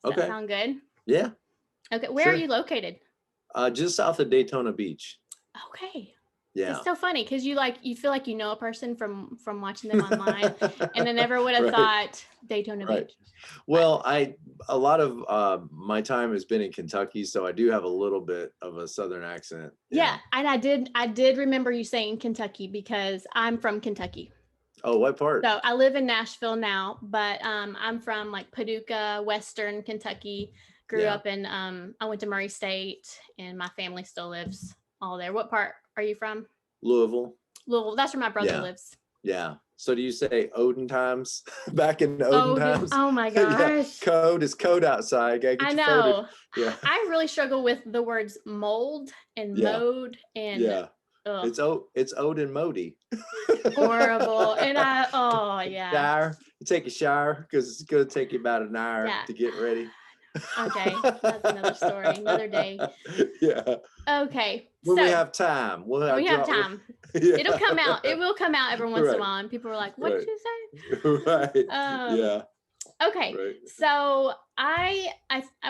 Does that sound good? Yeah. Okay. Where are you located? Just south of Daytona Beach. Okay. Yeah. It's so funny because you feel like you know a person from watching them online, and I never would have thought Daytona Beach. Well, a lot of my time has been in Kentucky, so I do have a little bit of a Southern accent. Yeah, and I did remember you saying Kentucky because I'm from Kentucky. Oh, what part? So I live in Nashville now, but I'm from like Paducah, Western Kentucky. Grew up in I went to Murray State, and my family still lives all there. What part are you from? Louisville. Louisville. That's where my brother lives. Yeah. So do you say Odin times? Back in Odin times? Oh my gosh. Code is code outside. I know. I really struggle with the words mold and mode and it's Odin Modi. Horrible. And Shower. You take a shower because it's gonna take you about an hour to get ready. Okay, that's another story, another day. Yeah. Okay. When we have time. We have time. It'll come out. It will come out every once in a while, and people are like, "What did you say?" Right. Okay. Right. So I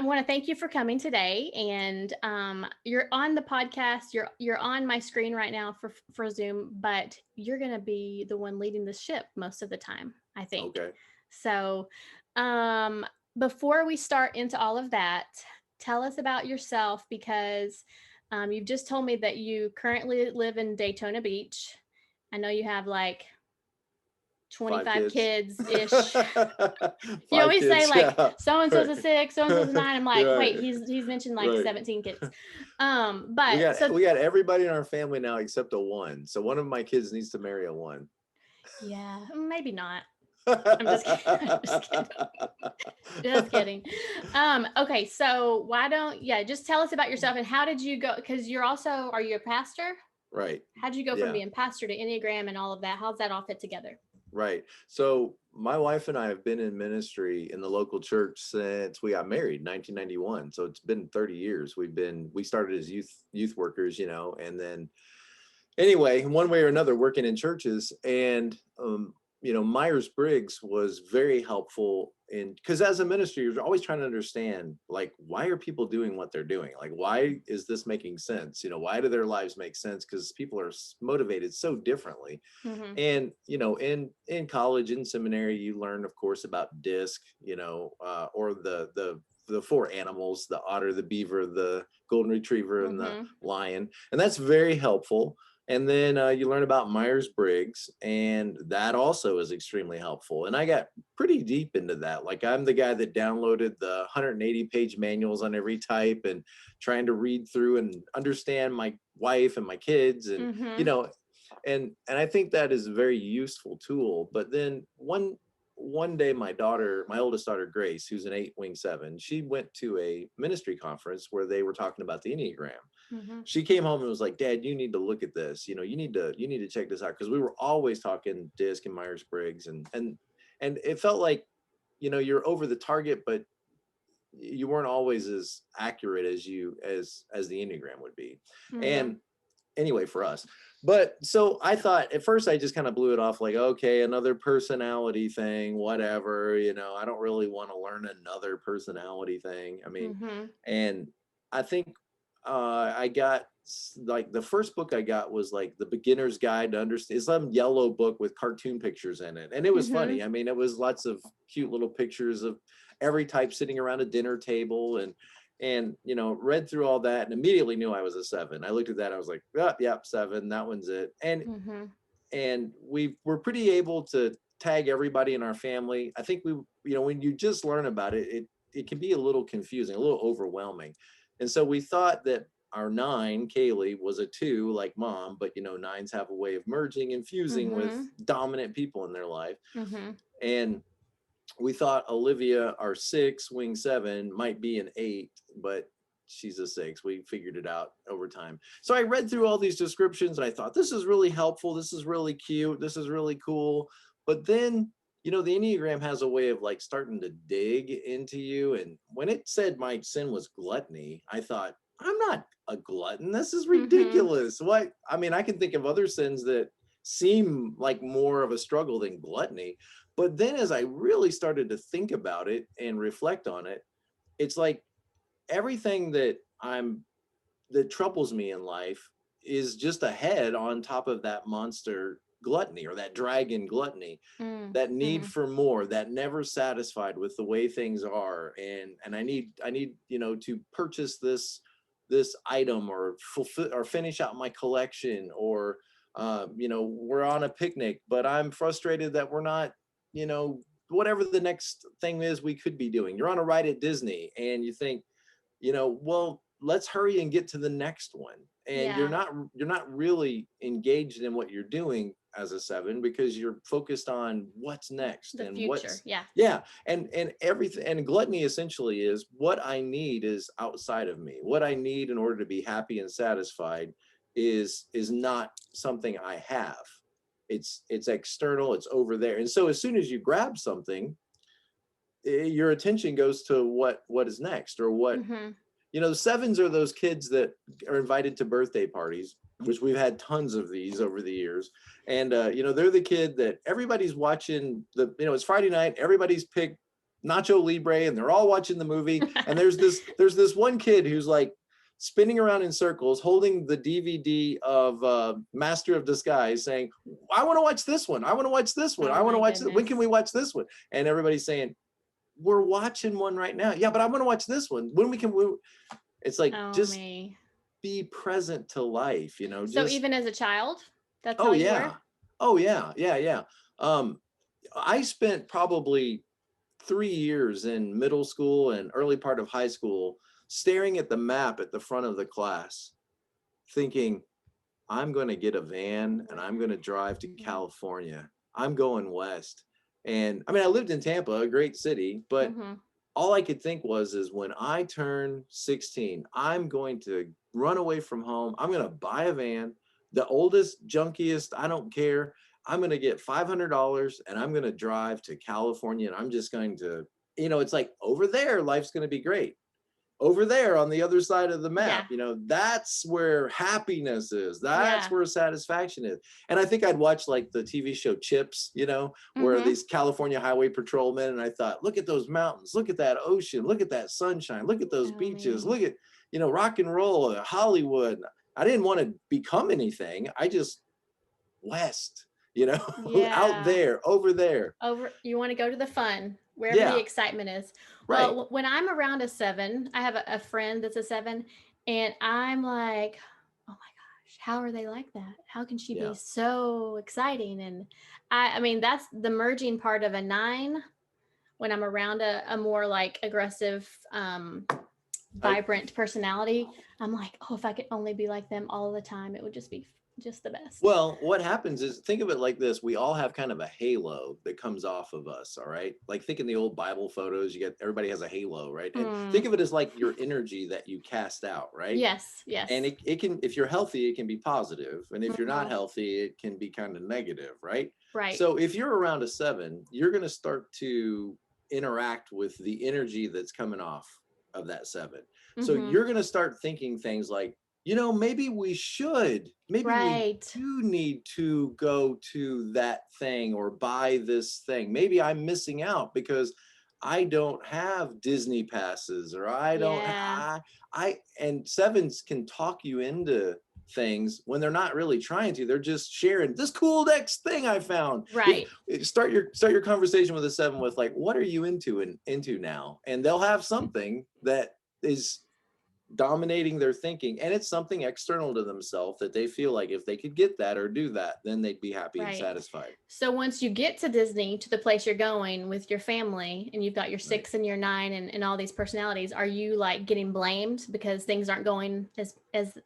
want to thank you for coming today, and you're on the podcast. You're on my screen right now for Zoom, but you're gonna be the one leading the ship most of the time, I think. Okay. So, before we start into all of that, tell us about yourself because you've just told me that you currently live in Daytona Beach. I know you have like 25 kids-ish. You always say like so-and-so's a 6, so-and-so's a 9. I'm like, wait, he's mentioned like 17 kids. But we got everybody in our family now except a 1. So one of my kids needs to marry a 1. Yeah, maybe not. I'm just kidding. Just kidding. Okay, so why don't just tell us about yourself and how did you go? Because are you a pastor? Right. How did you go from being pastor to Enneagram and all of that? How's that all fit together? Right. So my wife and I have been in ministry in the local church since we got married, 1991. So it's been 30 years. We started as youth workers, and then anyway, one way or another working in churches. And Myers-Briggs was very helpful because as a ministry, you're always trying to understand, like, why are people doing what they're doing? Like, why is this making sense? Why do their lives make sense? Because people are motivated so differently. Mm-hmm. And, in college, in seminary, you learn, of course, about DISC, or the 4 animals, the otter, the beaver, the golden retriever, and the lion. And that's very helpful. And then you learn about Myers-Briggs, and that also is extremely helpful. And I got pretty deep into that. Like, I'm the guy that downloaded the 180-page manuals on every type and trying to read through and understand my wife and my kids. And, and I think that is a very useful tool. But then one day, my oldest daughter, Grace, who's an 8 wing 7, she went to a ministry conference where they were talking about the Enneagram. Mm-hmm. She came home and was like, "Dad, you need to look at this. You need to check this out." Because we were always talking DISC and Myers-Briggs, and it felt like, you're over the target, but you weren't always as accurate as the Enneagram would be. Mm-hmm. And anyway, for us. But so I thought at first I just kind of blew it off like, okay, another personality thing, whatever, I don't really want to learn another personality thing. I mean, and I think I got like the first book I got was like The Beginner's Guide to Understand. It's some yellow book with cartoon pictures in it. And it was funny. I mean, it was lots of cute little pictures of every type sitting around a dinner table and read through all that and immediately knew I was a 7. I looked at that. I was like, yep, 7. That one's it. And we were pretty able to tag everybody in our family. I think when you just learn about it, it can be a little confusing, a little overwhelming. And so we thought that our 9, Kaylee, was a 2 like Mom, but 9s have a way of merging and fusing with dominant people in their life. And we thought Olivia, our 6 wing 7, might be an 8, but she's a 6. We figured it out over time. So I read through all these descriptions and I thought, this is really helpful. This is really cute. This is really cool. But then, the Enneagram has a way of like starting to dig into you. And when it said my sin was gluttony, I thought, I'm not a glutton. This is ridiculous. What? I mean, I can think of other sins that seem like more of a struggle than gluttony. But then as I really started to think about it and reflect on it, it's like everything that troubles me in life is just a head on top of that monster gluttony, or that dragon gluttony, Mm, that need mm-hmm. for more, that never satisfied with the way things are. And I need, to purchase this item, or fulfill or finish out my collection, or we're on a picnic, but I'm frustrated that we're not, whatever the next thing is we could be doing. You're on a ride at Disney and you think, well, let's hurry and get to the next one. And Yeah. you're not really engaged in what you're doing as a 7, because you're focused on what's next The and future. what's, Yeah. yeah. And everything, and gluttony essentially is what I need is outside of me. What I need in order to be happy and satisfied is not something I have. It's external, it's over there. And so as soon as you grab something, your attention goes to what is next, or what, Mm-hmm. the 7s are those kids that are invited to birthday parties, which we've had tons of these over the years. And, they're the kid that everybody's watching it's Friday night, everybody's picked Nacho Libre and they're all watching the movie. And there's this one kid who's like spinning around in circles, holding the DVD of Master of Disguise, saying, I want to watch this one. I want to watch this one. Oh I want to my watch it. When goodness. can we watch this one? And everybody's saying, we're watching one right now. Yeah, but I want to watch this one. When we can, it's like, Oh just me. be present to life, So just, even as a child, that's oh all you were? yeah. Oh yeah. Yeah. Yeah. Um, I spent probably 3 years in middle school and early part of high school staring at the map at the front of the class, thinking, I'm going to get a van and I'm going to drive to California. I'm going west. And I mean, I lived in Tampa, a great city, but Mm-hmm. all I could think is when I turn 16, I'm going to run away from home. I'm going to buy a van, the oldest, junkiest, I don't care. I'm going to get $500 and I'm going to drive to California, and I'm just going to, it's like, over there, life's going to be great. Over there on the other side of the Yeah. map, that's where happiness is. That's Yeah. where satisfaction is. And I think I'd watch like the TV show Chips, where Mm-hmm. these California highway patrolmen, and I thought, look at those mountains, look at that ocean, look at that sunshine, look at those Oh beaches, me. look at, rock and roll, Hollywood. I didn't want to become anything. I just, west, out Yeah. there, over there. You want to go to the fun, wherever the Yeah, excitement is. Well, right. when I'm around a 7, I have a friend that's a 7, and I'm like, oh my gosh, how are they like that? How can she be Yeah. so exciting? And I mean, that's the merging part of a 9. When I'm around a more like aggressive, I, vibrant personality, I'm like, oh, if I could only be like them all the time, it would just be just the best. Well, what happens is, think of it like this. We all have kind of a halo that comes off of us, all right? Like, think in the old Bible photos, everybody has a halo, right? And think Mm. of it as like your energy that you cast out, right? Yes, And yes. it can, if you're healthy, it can be positive. And if you're not Mhm. healthy, it can be kind of negative, right? Right. So if you're around a 7, you're going to start to interact with the energy that's coming off of that 7. So Mm-hmm. you're going to start thinking things like, maybe we Right. do need to go to that thing or buy this thing. Maybe I'm missing out because I don't have Disney passes, or I don't, Yeah. and 7s can talk you into things when they're not really trying to. They're just sharing this cool next thing I found. Right. Start your conversation with a 7 with like, what are you into now? And they'll have something that is dominating their thinking, and it's something external to themselves that they feel like if they could get that or do that, then they'd be happy and Right. satisfied. So once you get to Disney, to the place you're going with your family, and you've got your Right. 6 and your 9 and all these personalities, are you like getting blamed because things aren't going as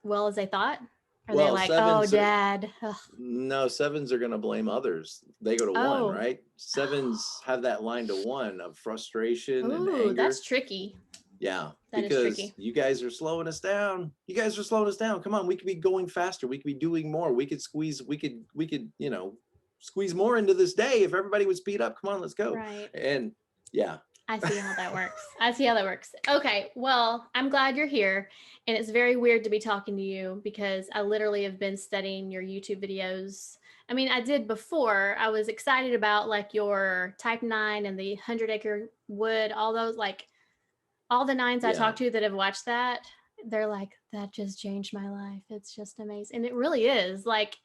well as they thought? Are they Well, like, oh, 7s are, dad? Ugh. no, 7s are going to blame others. They go to 1, Oh. right? 7s have that line to 1 of frustration and Ooh, that's anger. tricky. Yeah, That is because tricky. you guys are slowing us down. You guys are slowing us down. Come on, we could be going faster. We could be doing more. We could squeeze more into this day if everybody would speed up. Come on, let's go. Right. And yeah. I see how that works. I see how that works. Okay. Well, I'm glad you're here. And it's very weird to be talking to you because I literally have been studying your YouTube videos. I mean, I did before. I was excited about like your type 9 and the 100 acre wood, all those like all the nines I Yeah. talk to that have watched that, they're like, that just changed my life. It's just amazing. And it really is. Like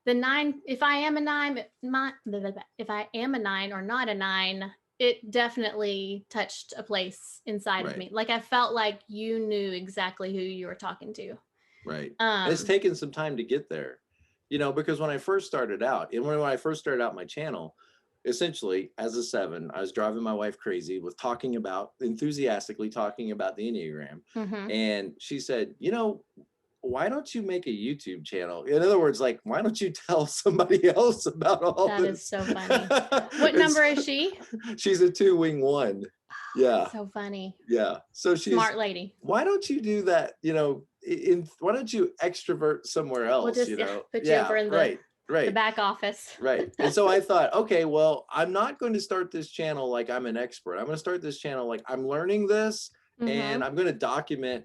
the nine, if I am a nine, if I am a nine or not a nine, it definitely touched a place inside of Right. me. Like I felt like you knew exactly who you were talking to. Right. And it's Um, taken some time to get there, because when I first started out, and when I first started out my channel, essentially as a 7, I was driving my wife crazy with enthusiastically talking about the Enneagram. mhm. And she said, why don't you make a YouTube channel? In other words, like, why don't you tell somebody else about all That is this? so funny. What It's, number is she? she's a 2 wing 1. Yeah. So funny. Yeah. So Smart lady. why don't you do that? Why don't you extrovert somewhere We'll else? just put you Yeah, over in right, the right, back office. right. And so I thought, okay, well, I'm not going to start this channel like I'm an expert. I'm going to start this channel like I'm learning this, and Mhm. I'm going to document,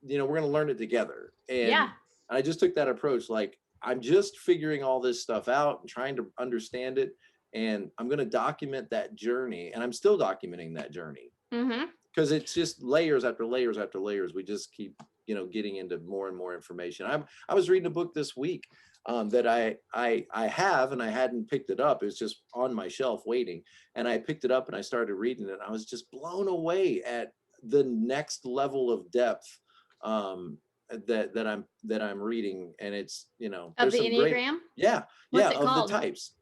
we're going to learn it together. And Yeah. I just took that approach. Like, I'm just figuring all this stuff out and trying to understand it. And I'm going to document that journey. And I'm still documenting that journey, Mhm. because it's just layers after layers after layers. We just keep, getting into more and more information. I was reading a book this week that I have, and I hadn't picked it up. It was just on my shelf waiting, and I picked it up and I started reading it. And I was just blown away at the next level of depth that I'm reading. And it's, Of there's the some great, Enneagram? yeah, What's it of the called? types.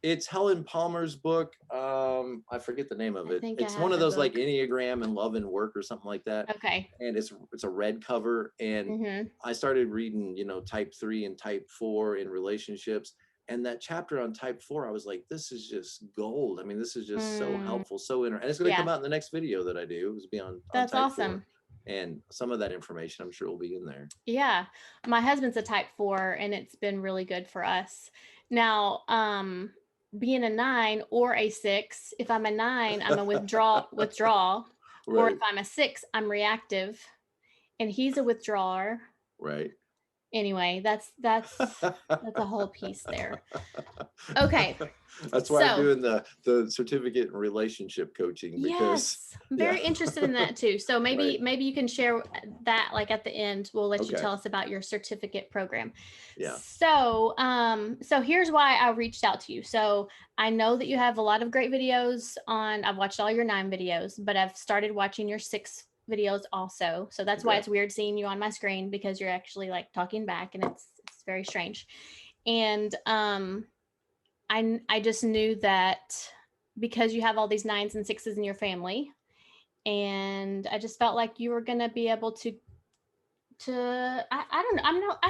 It's Helen Palmer's book. I forget the name of I it. think I It's one have of the those like book. Enneagram and Love and Work or something like that. Okay. And it's a red cover. And Mhm. I started reading, type 3 and type 4 in relationships. And that chapter on type 4, I was like, this is just gold. I mean, this is just so Mm, helpful, and it's going to come yeah. out in the next video that I do. It's be on That's type 4. awesome. And some of that information I'm sure will be in there. Yeah. My husband's a type 4 and it's been really good for us. Now, being a 9 or a 6, if I'm a 9, I'm a withdrawal, or if Right, I'm a 6, I'm reactive, and he's a withdrawer. right. Anyway, that's a whole piece there. Okay. That's why I'm So, doing the certificate in relationship coaching, because yes, I'm yeah. very interested in that too. So Right. maybe you can share that like at the end. We'll let you Okay. tell us about your certificate program. Yeah. So here's why I reached out to you. So I know that you have a lot of great videos on. I've watched all your 9 videos, but I've started watching your 6 videos also. So that's why Okay. it's weird seeing you on my screen, because you're actually like talking back and it's very strange. And I just knew that because you have all these 9s and 6s in your family, and I just felt like you were going to be able I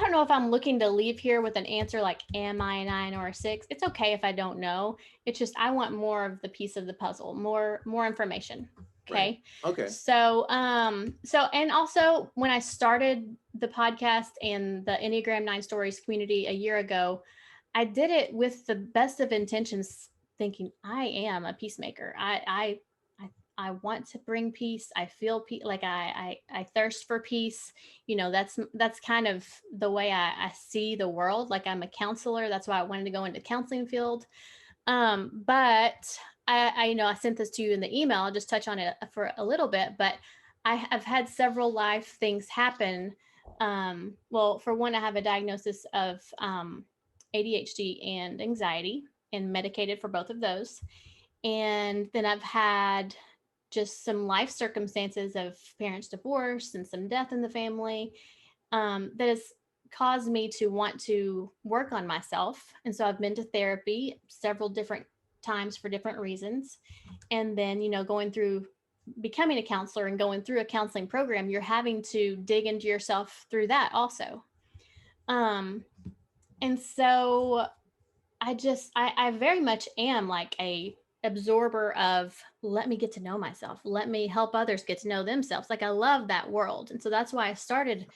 don't know if I'm looking to leave here with an answer like, am I a 9 or a 6? It's okay if I don't know. It's just I want more of the piece of the puzzle, more information. Right. Okay. Okay. So and also when I started the podcast and the Enneagram 9 Stories community a year ago, I did it with the best of intentions, thinking I am a peacemaker. I want to bring peace. I feel like I thirst for peace. That's kind of the way I see the world. Like I'm a counselor. That's why I wanted to go into the counseling field. But I sent this to you in the email. I'll just touch on it for a little bit. But I have had several life things happen. Well, for one, I have a diagnosis of ADHD and anxiety, and medicated for both of those. And then I've had just some life circumstances of parents' divorce and some death in the family, that has caused me to want to work on myself. And so I've been to therapy several different times for different reasons. And then, going through becoming a counselor and going through a counseling program, you're having to dig into yourself through that also. Um, and so I very much am like a absorber of, let me get to know myself, let me help others get to know themselves. Like I love that world, and so that's why I started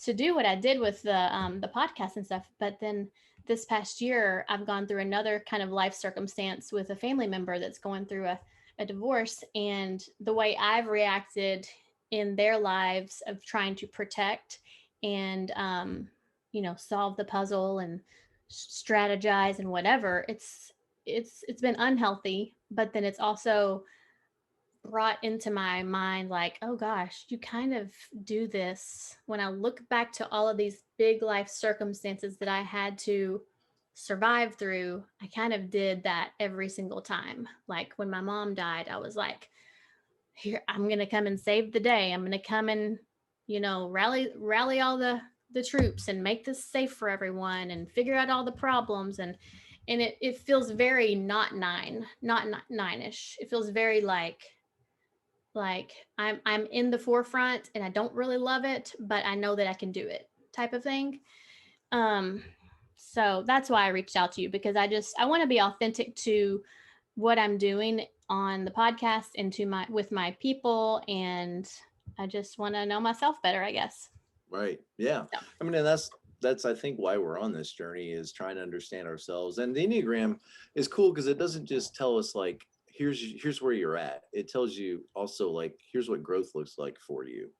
to do what I did with the podcast and stuff. But then this past year, I've gone through another kind of life circumstance with a family member that's going through a divorce, and the way I've reacted in their lives of trying to protect and solve the puzzle and strategize and whatever, it's been unhealthy. But then it's also brought into my mind like, oh gosh, you kind of do this. When I look back to all of these big life circumstances that I had to survive through, I kind of did that every single time. Like when my mom died, I was like, here, I'm going to come and save the day. I'm going to come and, rally all the troops and make this safe for everyone and figure out all the problems. And it feels very not nine-ish. It feels very like I'm in the forefront and I don't really love it, but I know that I can do it type of thing. Um, so that's why I reached out to you, because I want to be authentic to what I'm doing on the podcast and to my with my people, and I just want to know myself better, I guess. Right. Yeah. So, I mean, and that's I think why we're on this journey, is trying to understand ourselves. And the Enneagram is cool because it doesn't just tell us like here's where you're at. It tells you also like here's what growth looks like for you.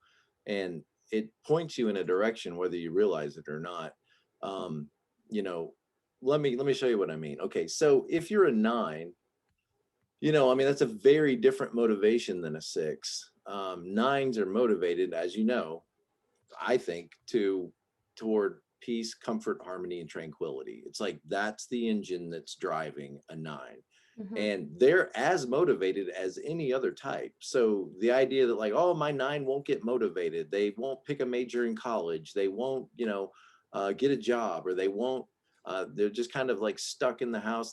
And it points you in a direction whether you realize it or not. Um, you know, let me show you what I mean. Okay, so if you're a 9, I mean, that's a very different motivation than a 6. Nines are motivated, as you know, I think, toward peace, comfort, harmony, and tranquility. It's like that's the engine that's driving a 9. mhm, And they're as motivated as any other type. So the idea that like, oh, my 9 won't get motivated, they won't pick a major in college, they won't, get a job, or they won't, they're just kind of like stuck in the house.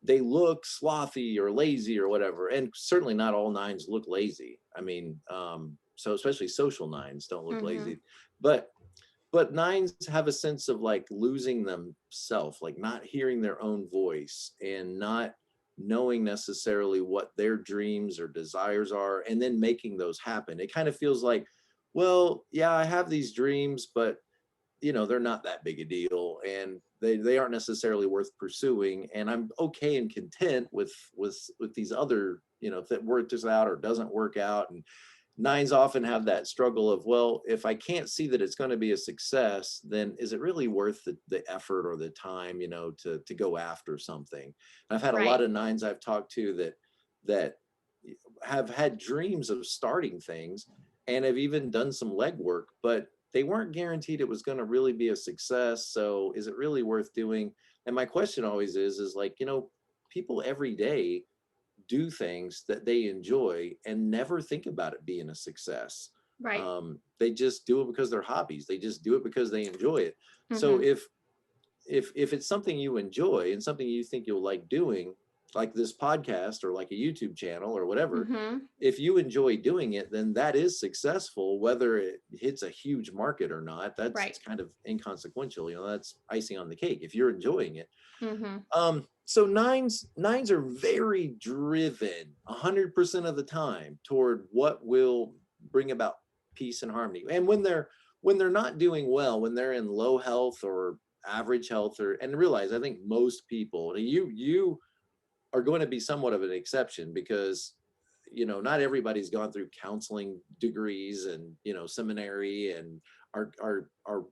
They look slothy or lazy or whatever. And certainly not all 9s look lazy. I mean, so especially social 9s don't look mhm, lazy, but but 9s have a sense of like losing themselves, like not hearing their own voice and not knowing necessarily what their dreams or desires are, and then making those happen. It kind of feels like, well, yeah, I have these dreams, but they're not that big a deal, and they aren't necessarily worth pursuing, and I'm okay and content with these other, if it works out or doesn't work out. And 9s often have that struggle of, well, if I can't see that it's going to be a success, then is it really worth the effort or the time, to go after something? And I've had a lot right, of 9s I've talked to that have had dreams of starting things and have even done some legwork, but they weren't guaranteed it was going to really be a success. So is it really worth doing? And my question always is like, people every day do things that they enjoy and never think about it being a success. right, They just do it because they're hobbies. They just do it because they enjoy it. So mhm, if it's something you enjoy and something you think you'll like doing, like this podcast or like a YouTube channel or whatever, mhm, if you enjoy doing it, then that is successful. Whether it hits a huge market or not, that's right, kind of inconsequential. That's icing on the cake if you're enjoying it. mhm, So nines are very driven 100% of the time toward what will bring about peace and harmony. And when they're not doing well, when they're in low health or average health, and realize, I think most people, you are going to be somewhat of an exception, because not everybody's gone through counseling degrees and seminary and are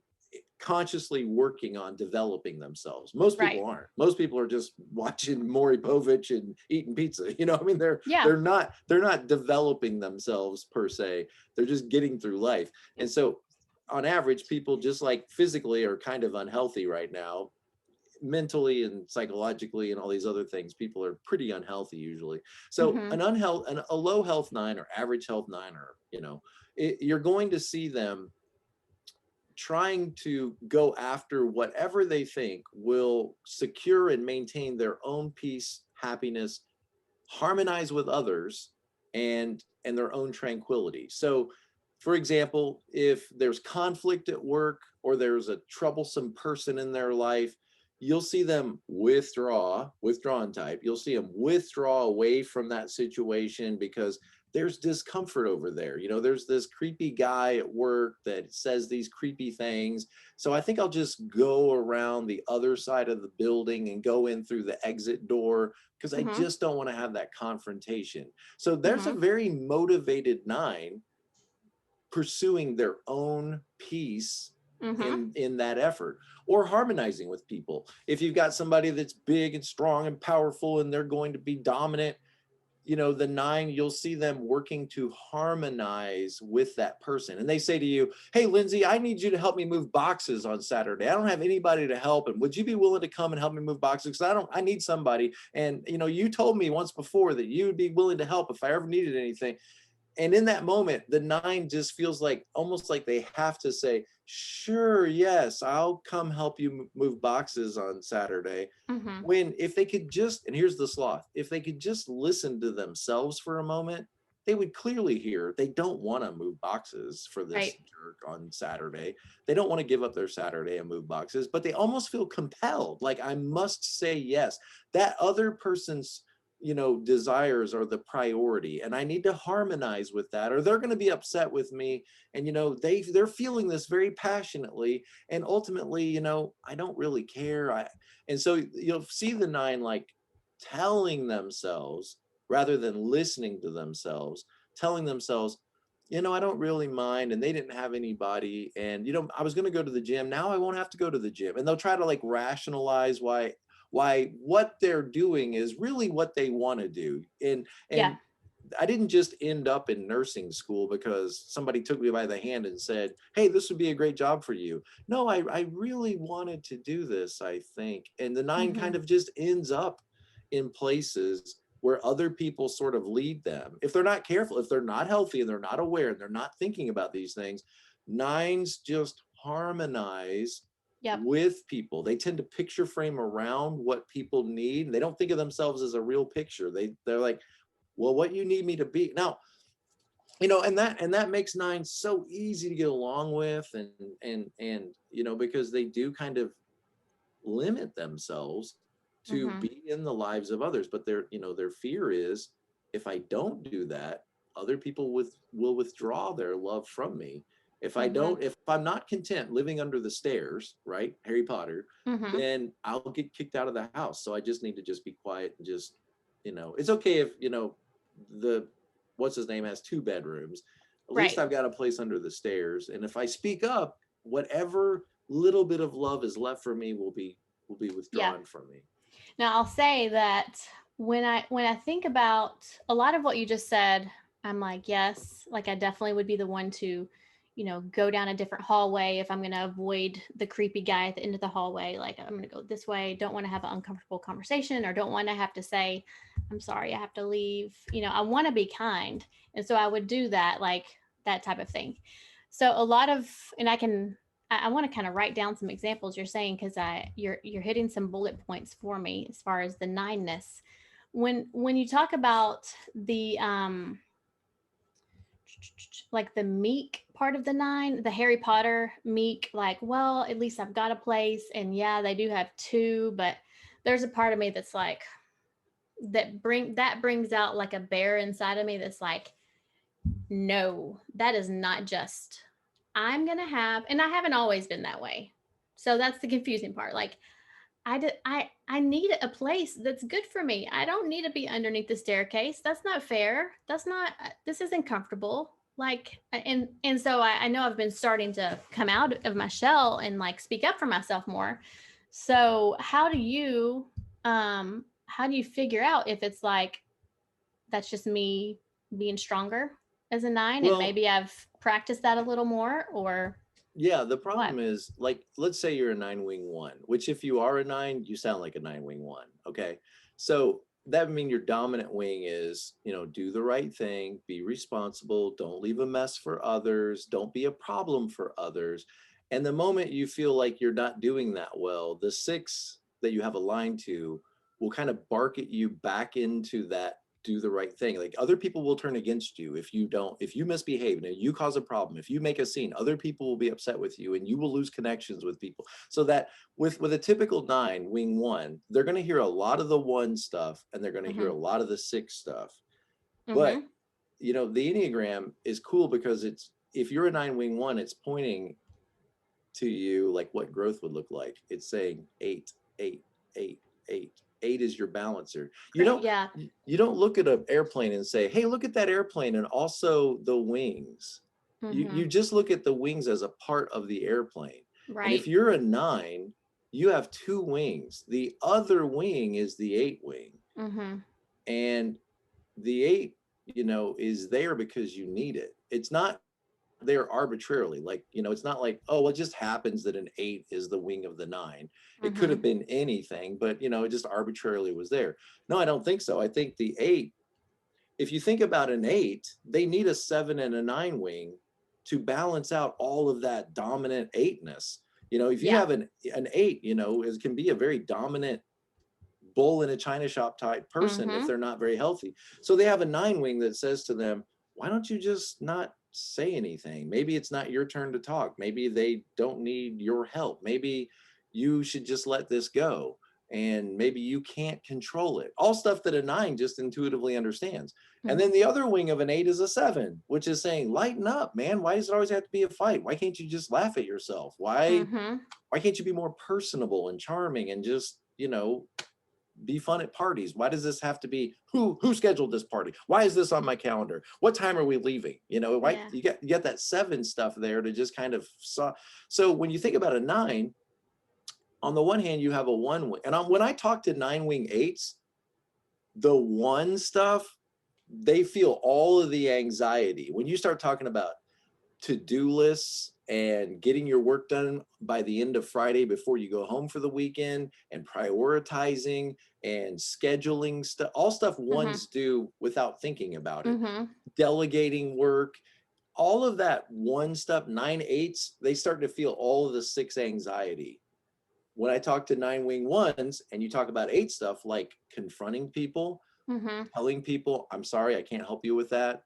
consciously working on developing themselves. Most right, people aren't. Most people are just watching Maury Povich and eating pizza. I mean, they're yeah, they're not they're not developing themselves per se. They're just getting through life. And so on average, people just like physically are kind of unhealthy right now, mentally and psychologically and all these other things. People are pretty unhealthy usually. So mhm, a low health 9 or average health 9, or you're going to see them trying to go after whatever they think will secure and maintain their own peace, happiness, harmonize with others, and their own tranquility. So for example, if there's conflict at work or there's a troublesome person in their life, you'll see them withdrawn type. You'll see them withdraw away from that situation because there's discomfort over there. There's this creepy guy at work that says these creepy things. So I think I'll just go around the other side of the building and go in through the exit door, because I mhm, just don't want to have that confrontation. So there's a mhm, very motivated 9 pursuing their own peace mhm, in that effort, or harmonizing with people. If you've got somebody that's big and strong and powerful and they're going to be dominant, the nine, you'll see them working to harmonize with that person. And they say to you, hey, Lindsey, I need you to help me move boxes on Saturday. I don't have anybody to help. And would you be willing to come and help me move boxes? Because I need somebody. And, you told me once before that you would be willing to help if I ever needed anything. And in that moment, the nine just feels like almost like they have to say, sure, yes, I'll come help you move boxes on Saturday. Mm-hmm. When if they could just, and here's the sloth, if they could just listen to themselves for a moment, they would clearly hear they don't want to move boxes for this Right. jerk on Saturday. They don't want to give up their Saturday and move boxes, but they almost feel compelled, like I must say yes. That other person's desires are the priority, and I need to harmonize with that, or they're going to be upset with me. And they're feeling this very passionately, and ultimately, I don't really care. And so you'll see the nine like telling themselves, rather than listening to themselves, telling themselves, I don't really mind. And they didn't have anybody. And, I was going to go to the gym. Now I won't have to go to the gym. And they'll try to like rationalize why what they're doing is really what they want to do. And Yeah. I didn't just end up in nursing school because somebody took me by the hand and said, hey, this would be a great job for you. No, I really wanted to do this, I think. And the nine Mm-hmm. kind of just ends up in places where other people sort of lead them. If they're not careful, if they're not healthy and they're not aware and they're not thinking about these things, nines just harmonize Yep. with people. They tend to picture frame around what people need. They don't think of themselves as a real picture. They're like, well, what you need me to be now, and that makes nine so easy to get along with, and because they do kind of limit themselves to Mm-hmm. be in the lives of others. But their fear is, if I don't do that, other people will withdraw their love from me. Mm-hmm. If I'm not content living under the stairs, right, Harry Potter, Mm-hmm. then I'll get kicked out of the house. So I just need to just be quiet and just, it's okay if the what's his name has two bedrooms. At least Right. I've got a place under the stairs, and if I speak up, whatever little bit of love is left for me will be Yeah. withdrawn from me. Now I'll say that when I think about a lot of what you just said, I'm like, yes, like I definitely would be the one to, go down a different hallway if I'm going to avoid the creepy guy at the end of the hallway. Like I'm going to go this way, don't want to have an uncomfortable conversation or don't want to have to say, I'm sorry, I have to leave. I want to be kind. And so I would do that, like that type of thing. So a lot of, and I want to kind of write down some examples you're saying because you're hitting some bullet points for me as far as the nineness. When you talk about the like the meek part of the nine, the Harry Potter meek, like, well, at least I've got a place, and yeah, they do have two, but there's a part of me that's like that brings out like a bear inside of me that's like, no, that is not just. I'm going to have, and I haven't always been that way. So that's the confusing part. Like I need a place that's good for me. I don't need to be underneath the staircase. That's not fair. That's not this isn't comfortable. Like and so I know I've been starting to come out of my shell and like speak up for myself more. So how do you figure out if it's like that's just me being stronger as a nine and Well, maybe I've practiced that a little more or yeah, the what? problem is, like, let's say you're a nine wing one, which if you are a nine, you sound like a nine wing one. Okay. So that would mean your dominant wing is, do the right thing, be responsible, don't leave a mess for others, don't be a problem for others. And the moment you feel like you're not doing that well, the six that you have aligned to will kind of bark at you back into that do the right thing. Like, other people will turn against you if you misbehave and you cause a problem, if you make a scene, other people will be upset with you and you will lose connections with people. So that with a typical nine wing one, they're going to hear a lot of the one stuff and they're going to hear Mhm. a lot of the six stuff. But Mhm. the Enneagram is cool because it's, if you're a nine wing one, it's pointing to you like what growth would look like. It's saying eight, eight, eight, eight. Eight is your balancer. Great. Yeah. You don't look at an airplane and say, hey, look at that airplane and also the wings. You Mhm. just look at the wings as a part of the airplane. And if Right. you're a nine, you have two wings. The other wing is the eight wing. Mhm. And The 8, is there because you need it. It's not there arbitrarily. Like, it's not like, oh, it just happens that an 8 is the wing of the 9. It could Mm-hmm. have been anything, but it just arbitrarily was there. No, I don't think so. I think the 8, if you think about an 8, they need a 7 and a 9 wing to balance out all of that dominant 8ness. If you Yeah. have an 8, it can be a very dominant bull in a china shop type person if Mm-hmm. they're not very healthy. So they have a 9 wing that says to them, why don't you just not say anything? Maybe it's not your turn to talk. Maybe they don't need your help. Maybe you should just let this go. And maybe you can't control it. All stuff that a 9 just intuitively understands. And Mm-hmm. then the other wing of an 8 is a 7, which is saying, lighten up, man. Why does it always have to be a fight? Why can't you just laugh at yourself? Mm-hmm. Why can't you be more personable and charming and just, be fun at parties? Why does this have to be who scheduled this party? Why is this on my calendar? What time are we leaving? Why Yeah. you get that 7 stuff there to just kind of so when you think about a 9, on the one hand you have a 1 wing, and when I talk to 9 wing 8s, the 1 stuff, they feel all of the anxiety when you start talking about to-do lists and getting your work done by the end of Friday before you go home for the weekend, and prioritizing and scheduling stuff, all stuff Mm-hmm. ones do without thinking about it. Mm-hmm. Delegating work, all of that 1 stuff, 9/8s, they start to feel all of the 6 anxiety. When I talk to 9 wing 1s and you talk about 8 stuff like confronting people, Mm-hmm. telling people, I'm sorry, I can't help you with that,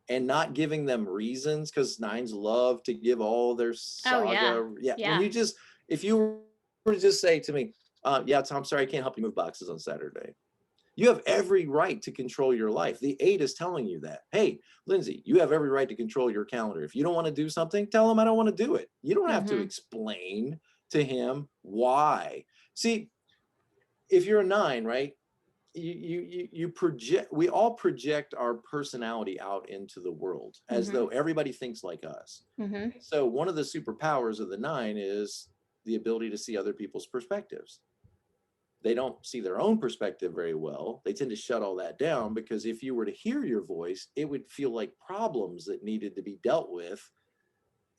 and not giving them reasons, because 9s love to give all their Oh yeah. saga. Yeah, Yeah. if you were to just say to me, yeah, Tom, sorry, I can't help you move boxes on Saturday. You have every right to control your life. The 8 is telling you that. Hey, Lindsey, you have every right to control your calendar. If you don't want to do something, tell him I don't want to do it. You don't have to Mm-hmm. explain to him why. See, if you're a 9, right? You project, we all project our personality out into the world as Mm-hmm. though everybody thinks like us. Mm-hmm. So one of the superpowers of the 9 is the ability to see other people's perspectives. They don't see their own perspective very well. They tend to shut all that down, because if you were to hear your voice, it would feel like problems that needed to be dealt with,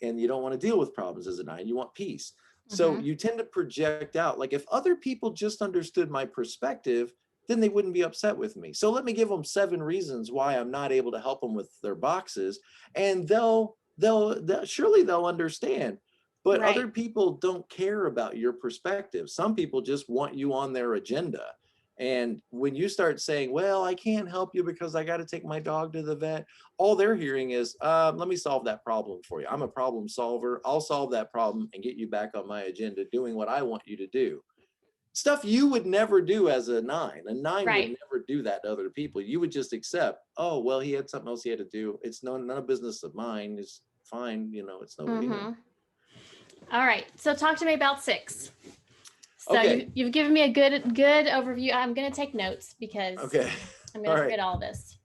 and you don't want to deal with problems as a 9. You want peace. So Mm-hmm. you tend to project out, like, if other people just understood my perspective, then they wouldn't be upset with me. So let me give them 7 reasons why I'm not able to help them with their boxes, and they'll surely they'll understand. But Right. other people don't care about your perspective. Some people just want you on their agenda. And when you start saying, well, I can't help you because I got to take my dog to the vet, all they're hearing is, let me solve that problem for you. I'm a problem solver. I'll solve that problem and get you back on my agenda doing what I want you to do. Stuff you would never do as a 9. A 9 would Right. never do that to other people. You would just accept, oh, well, he had something else he had to do. It's none of business of mine. It's fine. It's Mm-hmm. All right. So talk to me about 6. So Okay. you've given me a good overview. I'm gonna take notes because Okay. I'm All gonna right. forget all this.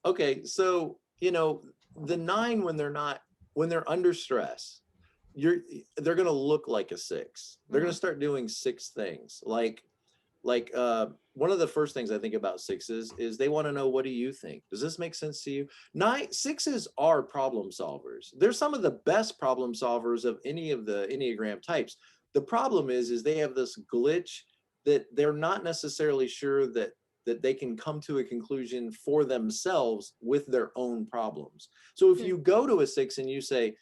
Okay. So, the 9, when they're under stress, they're going to look like a 6. They're going Mm-hmm. to start doing 6 things. Like one of the first things I think about 6s is they want to know, what do you think? Does this make sense to you? 6s are problem solvers. They're some of the best problem solvers of any of the Enneagram types. The problem is they have this glitch that they're not necessarily sure that they can come to a conclusion for themselves with their own problems. So if you go to a 6 and you say,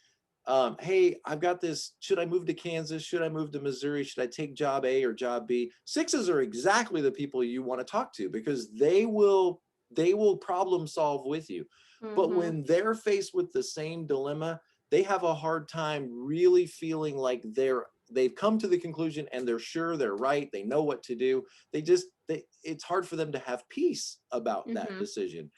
hey, I've got this, should I move to Kansas? Should I move to Missouri? Should I take job A or job B? 6s are exactly the people you want to talk to, because they will problem solve with you. But Mm-hmm. when they're faced with the same dilemma, they have a hard time really feeling like they've come to the conclusion and they're sure they're right. They know what to do. It's hard for them to have peace about that Mm-hmm. decision.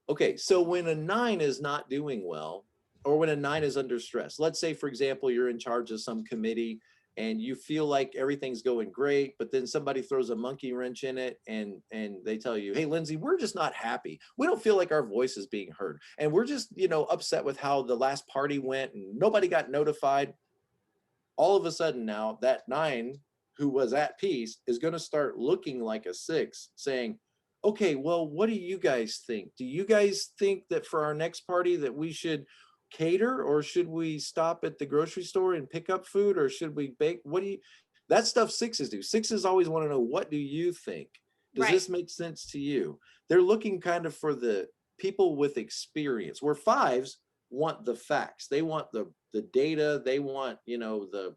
Okay, so when a 9 is not doing well, or when a 9 is under stress, let's say, for example, you're in charge of some committee and you feel like everything's going great, but then somebody throws a monkey wrench in it, and they tell you, hey, Lindsey, we're just not happy. We don't feel like our voice is being heard. And we're just, upset with how the last party went and nobody got notified. All of a sudden now, that 9 who was at peace is going to start looking like a 6, saying, okay, well, what do you guys think? Do you guys think that for our next party that we should cater, or should we stop at the grocery store and pick up food, or should we bake? What do you, that stuff sixes do. Sixes always want to know, what do you think? Does Right. this make sense to you? They're looking kind of for the people with experience, where fives want the facts. They want the data. They want, the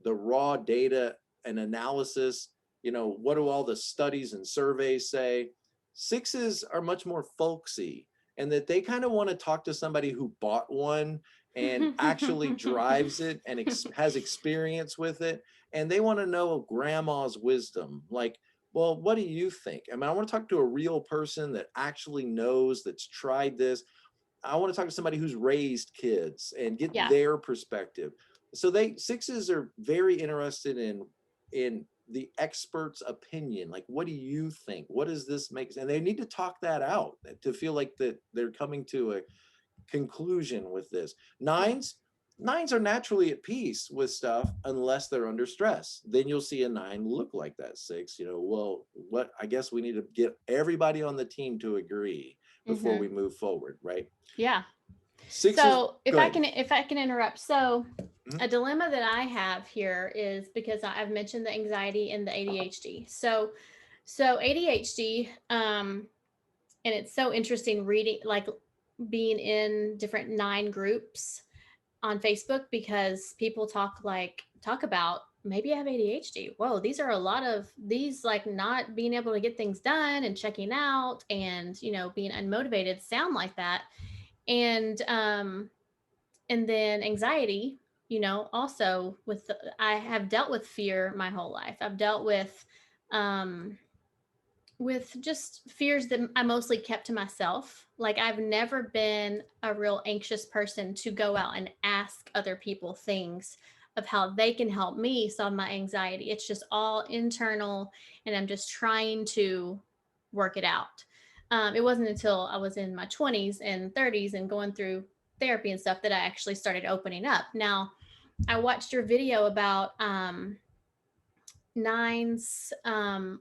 raw data and analysis. What do all the studies and surveys say? Sixes are much more folksy, and that they kind of want to talk to somebody who bought one and actually drives it and has experience with it, and they want to know grandma's wisdom. Like, well, what do you think? I mean, I want to talk to a real person that actually knows, that's tried this. I want to talk to somebody who's raised kids and get Yeah. their perspective. So sixes are very interested in the expert's opinion. Like, what do you think? What does this make? And they need to talk that out to feel like that they're coming to a conclusion with this. Nines are naturally at peace with stuff unless they're under stress. Then you'll see a nine look like that six. Well, what, I guess we need to get everybody on the team to agree before Hmm. we move forward, right? Yeah. Sixes, So good. if I can interrupt, so Mhm. a dilemma that I have here is because I've mentioned the anxiety and the ADHD. So ADHD, and it's so interesting reading, like being in different nine groups on Facebook, because people talk about, maybe I have ADHD. Whoa, these are a lot of these, like not being able to get things done and checking out and being unmotivated, sound like that. And then anxiety, also I have dealt with fear my whole life. I've dealt um with just fears that I mostly kept to myself. Like, I've never been a real anxious person to go out and ask other people things of how they can help me solve my anxiety. It's just all internal, and I'm just trying to work it out. It wasn't until I was in my 20s and 30s and going through therapy and stuff that I actually started opening up. Now, I watched your video about nines,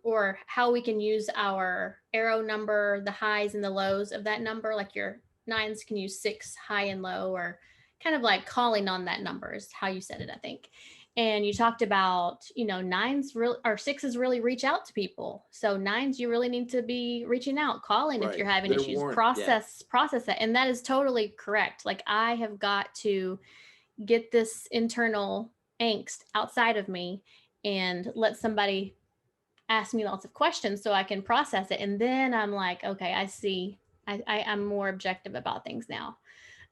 or how we can use our arrow number, the highs and the lows of that number. Like your nines can use six high and low, or kind of like calling on that number is how you said it, I think. And you talked about, nines real or sixes really reach out to people. So nines, you really need to be reaching out, calling if Right. you're having They're issues, warned. Yeah. process that. And that is totally correct. Like, I have got to get this internal angst outside of me and let somebody ask me lots of questions so I can process it. And then I'm like, okay, I see. I'm more objective about things now.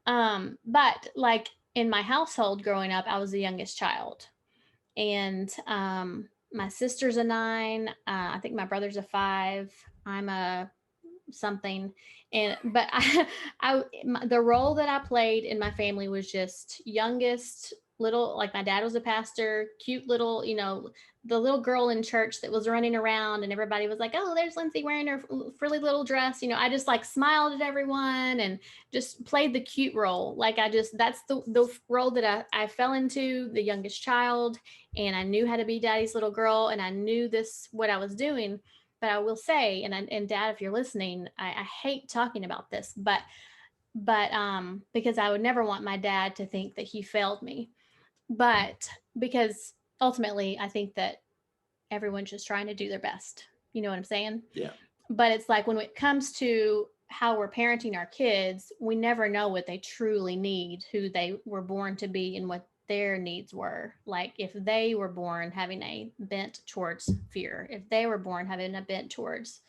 But like in my household growing up, I was the youngest child. And my sister's a nine. I think my brother's a five. I'm a something. And but the role that I played in my family was just youngest, little, like my dad was a pastor, cute little, the little girl in church that was running around, and everybody was like, oh, there's Lindsey wearing her frilly little dress. I just like smiled at everyone and just played the cute role. Like, that's the role that I fell into, the youngest child. And I knew how to be daddy's little girl, and I knew what I was doing. But I will say, and Dad, if you're listening, I hate talking about this, but because I would never want my dad to think that he failed me. But because ultimately, I think that everyone's just trying to do their best. You know what I'm saying? Yeah. But it's like when it comes to how we're parenting our kids, we never know what they truly need, who they were born to be, and what their needs were. Like, if they were born having a bent towards fear, if they were born having a bent towards,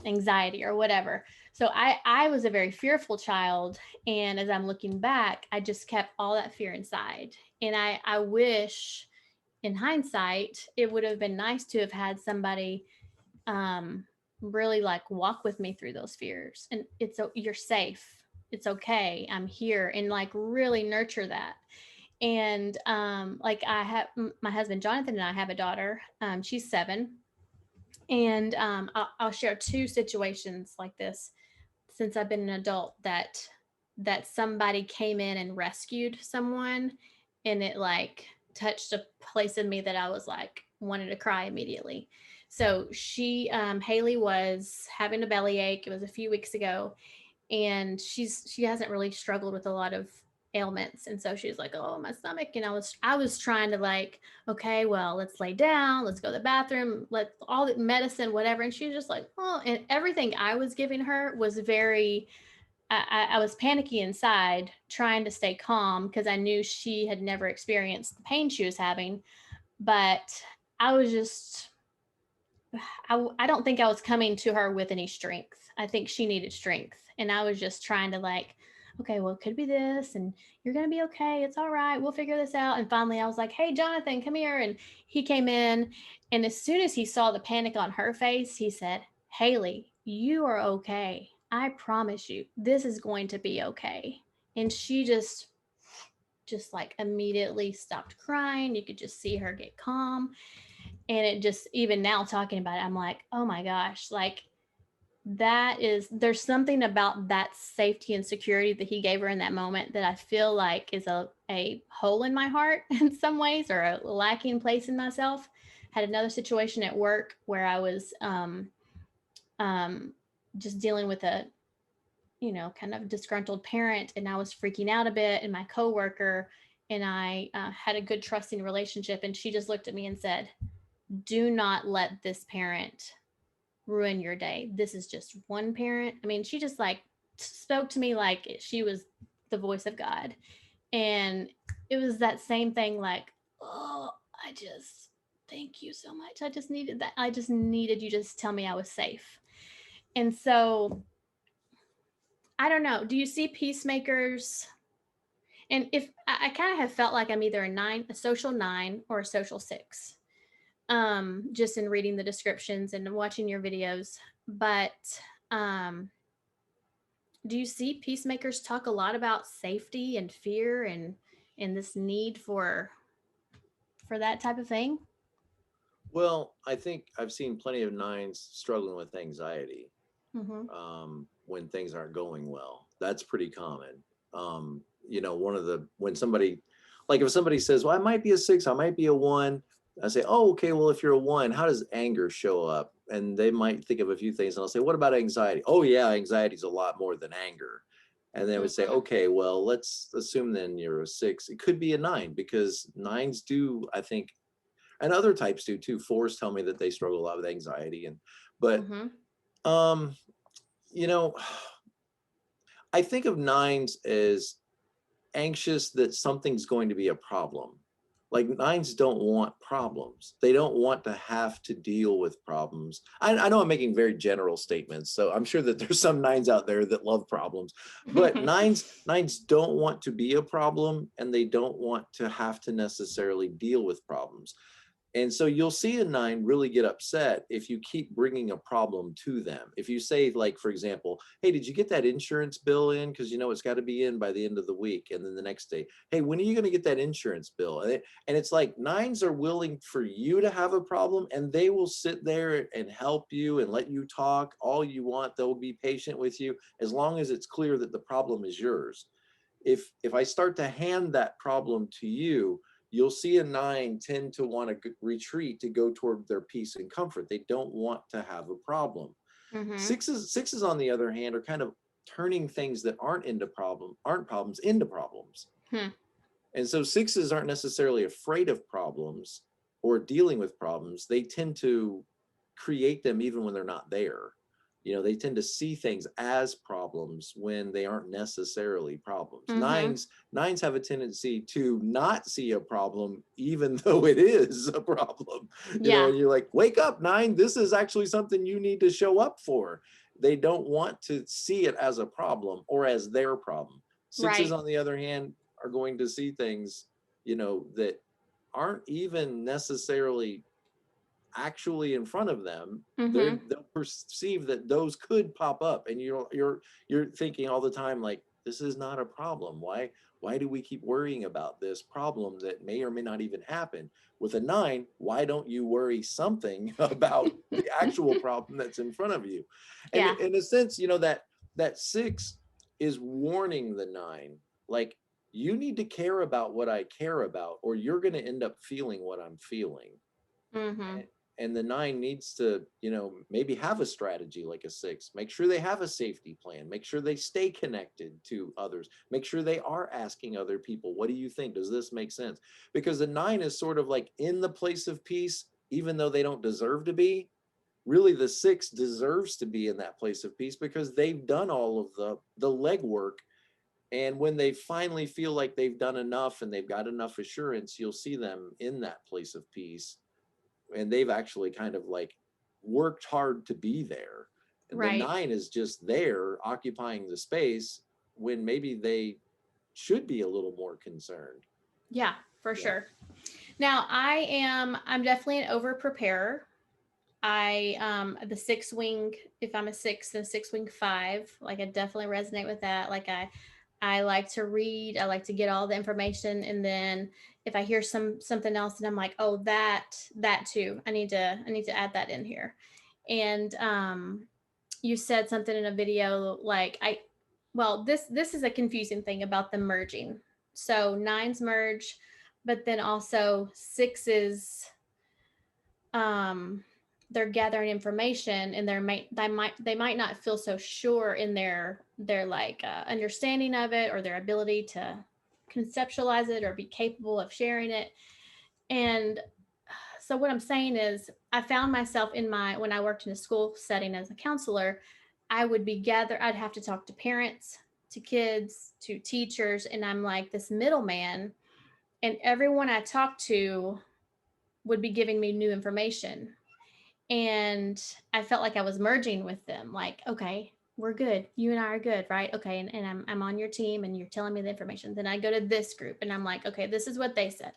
anxiety or whatever. So I was a very fearful child. And as I'm looking back, I just kept all that fear inside. And I wish, in hindsight, it would have been nice to have had somebody um, really like walk with me through those fears. And you're safe. It's okay. I'm here, and like really nurture that. And like I have my husband Jonathan and I have a daughter. She's 7, and I'll share two situations like this since I've been an adult, that somebody came in and rescued someone, and it like touched a place in me that I was like wanted to cry immediately. So Haley was having a bellyache. It was a few weeks ago, and she hasn't really struggled with a lot of ailments, and so she's like, oh, my stomach. And I was trying to like, okay, well, let's lay down, let's go to the bathroom, let all the medicine, whatever. And she was just like, oh. And everything I was giving her was very, I was panicky inside, trying to stay calm because I knew she had never experienced the pain she was having. But I was just, I don't think I was coming to her with any strength. I think she needed strength. And I was just trying to like, okay, well, it could be this, and you're going to be okay. It's all right. We'll figure this out. And finally, I was like, hey, Jonathan, come here. And he came in. And as soon as he saw the panic on her face, he said, Haley, you are okay. I promise you, this is going to be okay. And she just like immediately stopped crying. You could just see her get calm. And it just, even now talking about it, I'm like, oh my gosh, like there's something about that safety and security that he gave her in that moment that I feel like is a hole in my heart in some ways, or a lacking place in myself. Had another situation at work where I was um, just dealing with a, kind of disgruntled parent, and I was freaking out a bit, and my coworker and I had a good trusting relationship, and she just looked at me and said, do not let this parent ruin your day. This is just one parent. I mean, she just like spoke to me like she was the voice of God. And it was that same thing like, oh, I just thank you so much. I just needed that. I just needed you to just tell me I was safe. And so I don't know. Do you see peacemakers? And if I kind of have felt like I'm either a nine, a social nine, or a social six, just in reading the descriptions and watching your videos. But um, do you see peacemakers talk a lot about safety and fear and this need for that type of thing? Well, I think I've seen plenty of nines struggling with anxiety Mm-hmm. when things aren't going well. That's pretty common. One of the, when somebody, like if somebody says, well, I might be a six, I might be a one, I say, oh, okay, well, if you're a one, how does anger show up? And they might think of a few things. And I'll say, what about anxiety? Oh, yeah, anxiety is a lot more than anger. And they would say, Mm-hmm. okay, well, let's assume then you're a six. It could be a nine, because nines do, I think, and other types do too. Fours tell me that they struggle a lot with anxiety. But, Mm-hmm. um, you know, I think of nines as anxious that something's going to be a problem. Like nines don't want problems. They don't want to have to deal with problems. I know I'm making very general statements, so I'm sure that there's some nines out there that love problems, but nines don't want to be a problem, and they don't want to have to necessarily deal with problems. And so you'll see a nine really get upset if you keep bringing a problem to them. If you say, like, for example, hey, did you get that insurance bill in? Because it's got to be in by the end of the week. And then the next day, hey, when are you going to get that insurance bill? And it's like nines are willing for you to have a problem, and they will sit there and help you and let you talk all you want. They'll be patient with you as long as it's clear that the problem is yours. If I start to hand that problem to you, you'll see a nine tend to want to retreat to go toward their peace and comfort. They don't want to have a problem. Mm-hmm. Sixes on the other hand are kind of turning things that aren't problems into problems. Hmm. And so sixes aren't necessarily afraid of problems or dealing with problems. They tend to create them even when they're not there. They tend to see things as problems when they aren't necessarily problems. Mm-hmm. Nines have a tendency to not see a problem, even though it is a problem. Yeah. And you're like, wake up, nine, this is actually something you need to show up for. They don't want to see it as a problem or as their problem. Sixes, Right. on the other hand, are going to see things, that aren't even necessarily actually in front of them. Mm-hmm. They'll perceive that those could pop up, and you're thinking all the time, like, this is not a problem. Why do we keep worrying about this problem that may or may not even happen? With a nine, why don't you worry something about the actual problem that's in front of you? And Yeah. in a sense, that six is warning the nine, like, you need to care about what I care about, or you're going to end up feeling what I'm feeling. Mm-hmm. And the 9 needs to, maybe have a strategy like a 6. Make sure they have a safety plan. Make sure they stay connected to others. Make sure they are asking other people, what do you think? Does this make sense? Because the 9 is sort of like in the place of peace, even though they don't deserve to be. Really, the 6 deserves to be in that place of peace because they've done all of the legwork. And when they finally feel like they've done enough and they've got enough assurance, you'll see them in that place of peace, and they've actually kind of like worked hard to be there. And the Right. 9 is just there occupying the space when maybe they should be a little more concerned. Yeah, for Yeah. sure. Now I'm definitely an over preparer. The 6 wing, if I'm a 6, then 6 wing 5, like I definitely resonate with that. Like I like to read, I like to get all the information, and then if I hear something else and I'm like, oh, that too, I need to add that in here. And you said something in a video like this is a confusing thing about the merging. So 9s merge, but then also 6s, um they're gathering information, and they might not feel so sure in their like understanding of it, or their ability to conceptualize it or be capable of sharing it. And so what I'm saying is, I found myself when I worked in a school setting as a counselor, I'd have to talk to parents, to kids, to teachers, and I'm like this middleman, and everyone I talked to would be giving me new information. And I felt like I was merging with them. Like, okay, we're good. You and I are good, right? Okay, and I'm on your team, and you're telling me the information. Then I go to this group, and I'm like, okay, this is what they said.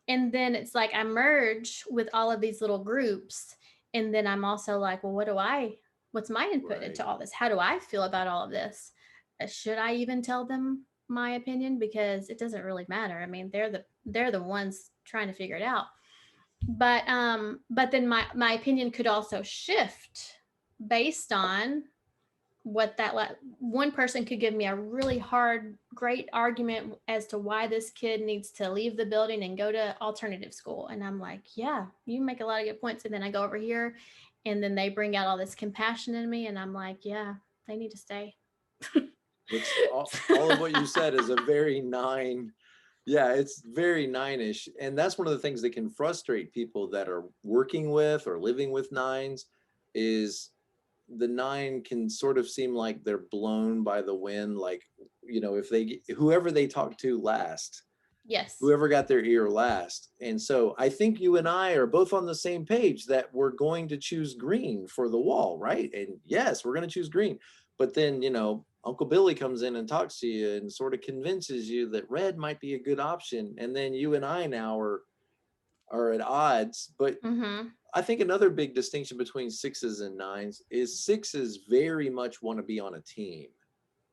And then it's like I merge with all of these little groups, and then I'm also like, well, what's my input Right. into all this? How do I feel about all of this? Should I even tell them my opinion? Because it doesn't really matter. I mean, they're the ones trying to figure it out. But then my opinion could also shift based on what one person could give me a really hard great argument as to why this kid needs to leave the building and go to alternative school, and I'm like, yeah, you make a lot of good points. And then I go over here, and then they bring out all this compassion in me, and I'm like, yeah, they need to stay. Which all of what you said is a very 9. Yeah, it's very 9ish. And that's one of the things that can frustrate people that are working with or living with 9s is the 9 can sort of seem like they're blown by the wind. Like, if whoever they talk to last, Yes. whoever got their ear last. And so I think you and I are both on the same page that we're going to choose green for the wall, right? And yes, we're going to choose green. But then, Uncle Billy comes in and talks to you and sort of convinces you that red might be a good option. And then you and I now are at odds. But Mm-hmm. I think another big distinction between 6s and 9s is 6s very much want to be on a team,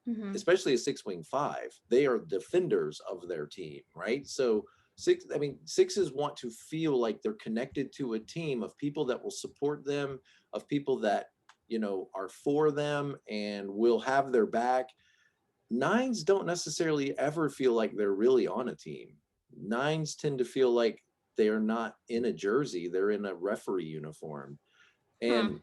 Mm-hmm. especially a 6 wing 5. They are defenders of their team, right? So 6s want to feel like they're connected to a team of people that will support them, of people that, are for them and will have their back. 9s don't necessarily ever feel like they're really on a team. 9s tend to feel like they are not in a jersey, they're in a referee uniform. Hmm. And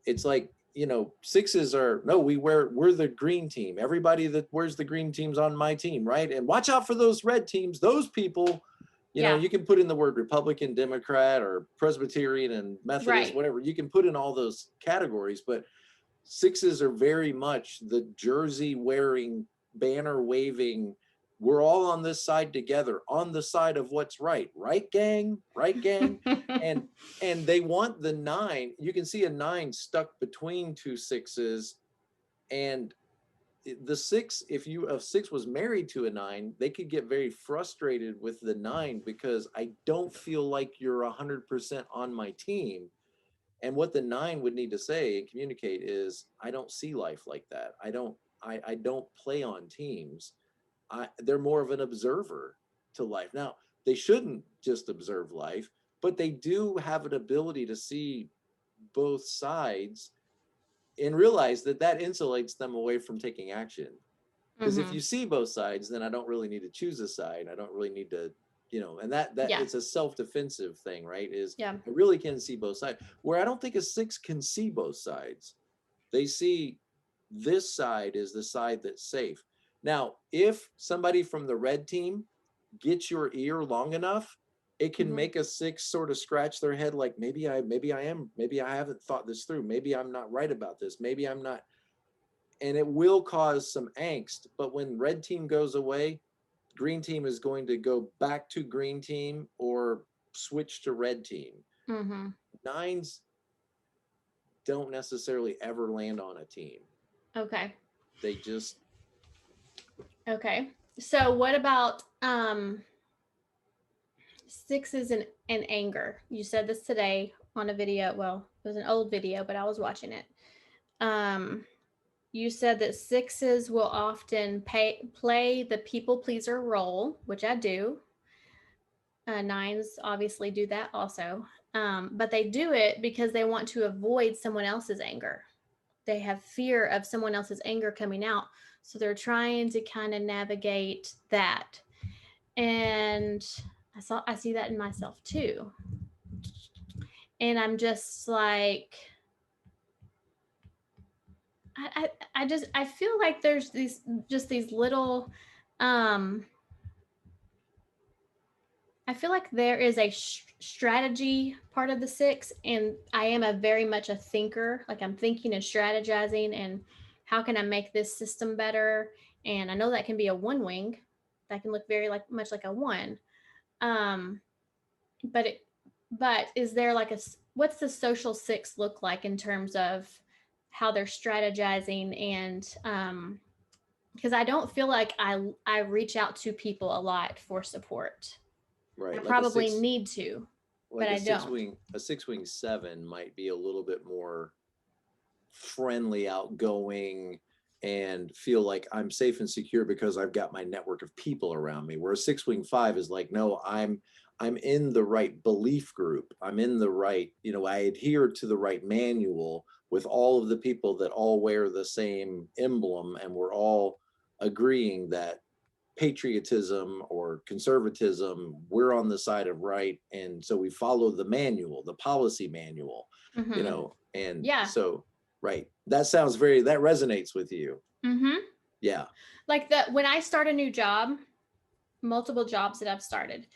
it's like, 6s are, no, we're the green team. Everybody that wears the green team's on my team, right? And watch out for those red teams. Those people, Yeah. you can put in the word Republican, Democrat, or Presbyterian and Methodist, Right. whatever. You can put in all those categories, but 6s are very much the jersey wearing, banner waving, we're all on this side together, on the side of what's right, right gang, right gang. and and they want the 9. You can see a 9 stuck between two 6s. And the 6, if a 6 was married to a 9, they could get very frustrated with the 9 because I don't feel like you're 100% on my team. And what the 9 would need to say and communicate is, I don't see life like that. I don't play on teams. They're more of an observer to life. Now, they shouldn't just observe life, but they do have an ability to see both sides and realize that that insulates them away from taking action. Because if Mm-hmm. you see both sides, then I don't really need to choose a side. I don't really need to and that Yeah. it's a self-defensive thing, right? Is Yeah. I really can see both sides. Where I don't think a 6 can see both sides. They see this side is the side that's safe. Now, if somebody from the red team gets your ear long enough, it can Mhm. make a 6 sort of scratch their head like, maybe I haven't thought this through. Maybe I'm not right about this. Maybe I'm not. And it will cause some angst. But when red team goes away, green team is going to go back to green team or switch to red team. Mhm. Nines don't necessarily ever land on a team. Okay. They just, Okay. So what about sixes and anger? You said this today on a video. Well, it was an old video, but I was watching it. Um, you said that sixes will often play the people pleaser role, which I do. Nines obviously do that also. But they do it because they want to avoid someone else's anger. They have fear of someone else's anger coming out. So they're trying to kind of navigate that. And I see that in myself too. And I'm just like, I feel like there's these little, um, I feel like there is a strategy part of the six, and I am a very much a thinker. Like I'm thinking and strategizing, and how can I make this system better? And I know that can be a one wing, that can look very much like a one. Um, but is there like what's the social six look like in terms of how they're strategizing and because I don't feel like I reach out to people a lot for support. I right. probably need to, but Like I don't. a 6 wing 7 might be a little bit more friendly, outgoing, and feel like I'm safe and secure because I've got my network of people around me. Where a 6 wing 5 is like, no, I'm in the right belief group. I'm in the right, I adhere to the right manual with all of the people that all wear the same emblem, and we're all agreeing that patriotism or conservatism, we're on the side of right. And so we follow the manual, the policy manual, Mm-hmm. and Yeah. so, right. That resonates with you. Mm-hmm. Yeah. Like when I start a new job, multiple jobs that I've started,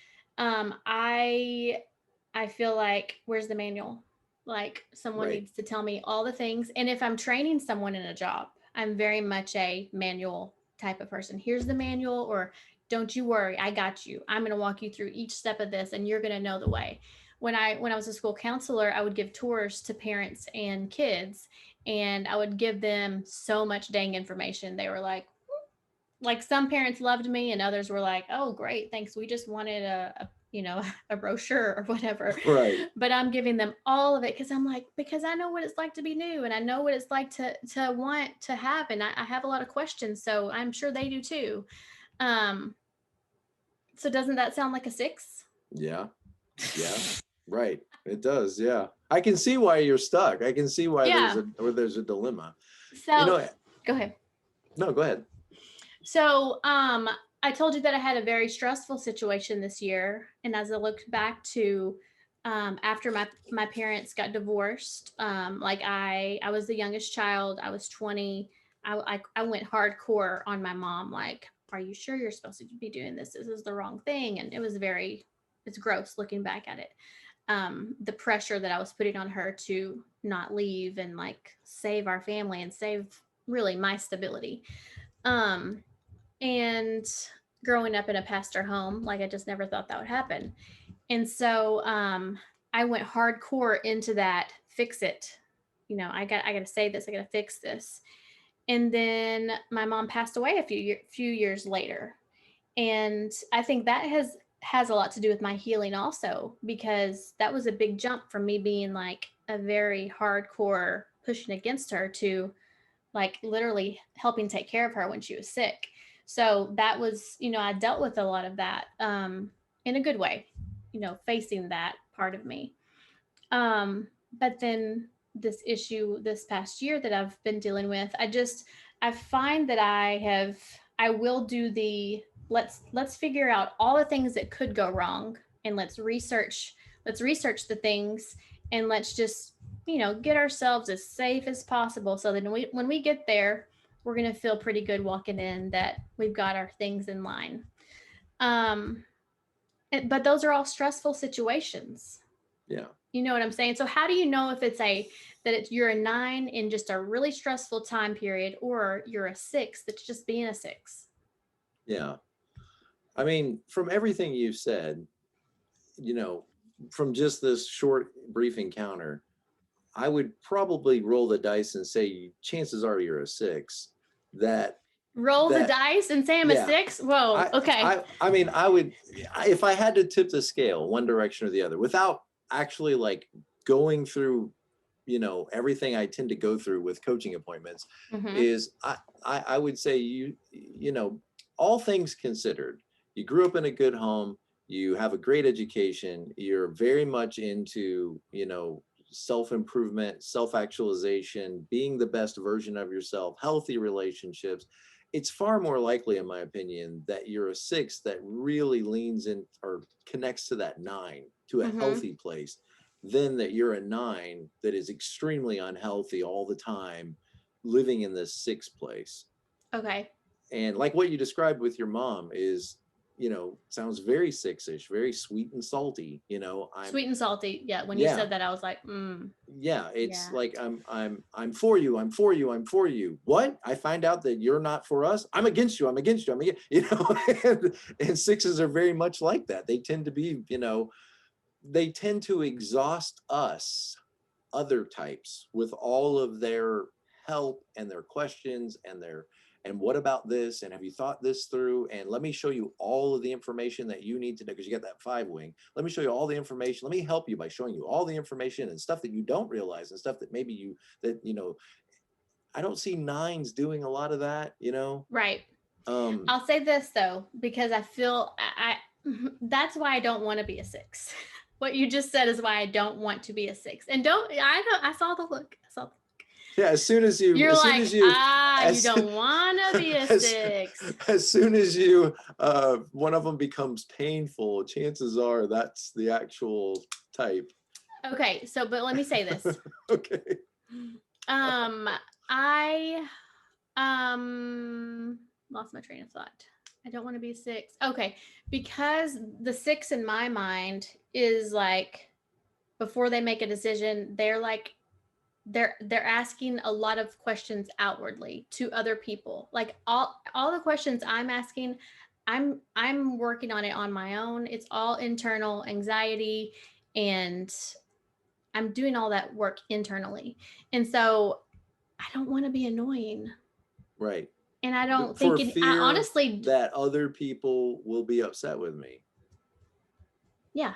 I feel like, where's the manual? Like someone Right. needs to tell me all the things. And if I'm training someone in a job, I'm very much a manual type of person. Here's the manual, or don't you worry, I got you. I'm going to walk you through each step of this and you're going to know the way. When I was a school counselor, I would give tours to parents and kids, and I would give them so much dang information. They were like some parents loved me and others were like, oh great, thanks, we just wanted a a brochure or whatever. Right. But I'm giving them all of it because I'm like, because I know what it's like to be new, and I know what it's like to want to have, and I have a lot of questions, so I'm sure they do too. um so doesn't that sound like a six? Yeah. Yeah. Right. It does. Yeah. I can see why you're stuck. I can see why Yeah. there's a dilemma. So go ahead. No, go ahead. So, I told you that I had a very stressful situation this year, and as I looked back to, after my parents got divorced, like I was the youngest child. I was 20. I went hardcore on my mom. Like, are you sure you're supposed to be doing this? This is the wrong thing, and it's gross looking back at it. The pressure that I was putting on her to not leave and like save our family and save really my stability. Um, and growing up in a pastor home, like I just never thought that would happen. And so I went hardcore into that, fix it. I got to say this, I got to fix this. And then my mom passed away a few years later. And I think that has a lot to do with my healing also, because that was a big jump from me being like a very hardcore pushing against her to like literally helping take care of her when she was sick. So that was, I dealt with a lot of that in a good way, facing that part of me. But then this issue this past year that I've been dealing with, I find that I will do let's figure out all the things that could go wrong, and let's research the things, and let's just, get ourselves as safe as possible, so that when we get there, we're going to feel pretty good walking in that we've got our things in line. um but those are all stressful situations. Yeah. You know what I'm saying? So how do you know if you're a 9 in just a really stressful time period, or you're a 6 that's just being a 6? Yeah. I mean, from everything you've said, from just this short, brief encounter, I would probably roll the dice and say chances are you're a 6. That Roll the that dice and say I'm a yeah. 6? Whoa, I okay. I mean, I would, if I had to tip the scale one direction or the other without actually like going through, everything I tend to go through with coaching appointments, Mm-hmm. is I would say all things considered, you grew up in a good home, you have a great education, you're very much into, self-improvement, self-actualization, being the best version of yourself, healthy relationships. It's far more likely, in my opinion, that you're a 6 that really leans in or connects to that 9, to a Mm-hmm. healthy place, than that you're a 9 that is extremely unhealthy all the time, living in this 6 place. Okay. And like what you described with your mom is, sounds very 6-ish, very sweet and salty. Sweet and salty. Yeah. When you Yeah, said that, I was like, yeah, it's yeah. like I'm for you, I'm for you, I'm for you. What? I find out that you're not for us, I'm against you, I'm against you, I'm against, and 6s are very much like that. They tend to be, they tend to exhaust us other types with all of their help and their questions and what about this, and have you thought this through, and let me show you all of the information that you need to know, because you got that 5 wing. Let me show you all the information, let me help you by showing you all the information and stuff that you don't realize, and stuff that maybe I don't see 9s doing a lot of that. Right. um I'll say this though, because I feel that's why I don't want to be a 6. What you just said is why I don't want to be a 6. And I saw the look. yeah, You're like, you as don't want to be a as 6. as soon as you one of them becomes painful, chances are that's the actual type. Okay, but let me say this. Okay. Um, I lost my train of thought. I don't want to be 6. Okay, because the 6 in my mind is like, before they make a decision, they're like, they're asking a lot of questions outwardly to other people. Like all the questions I'm asking, I'm working on it on my own. It's all internal anxiety, and I'm doing all that work internally. And so I don't want to be annoying. Right. And I don't For think I fear honestly, that other people will be upset with me. yeah.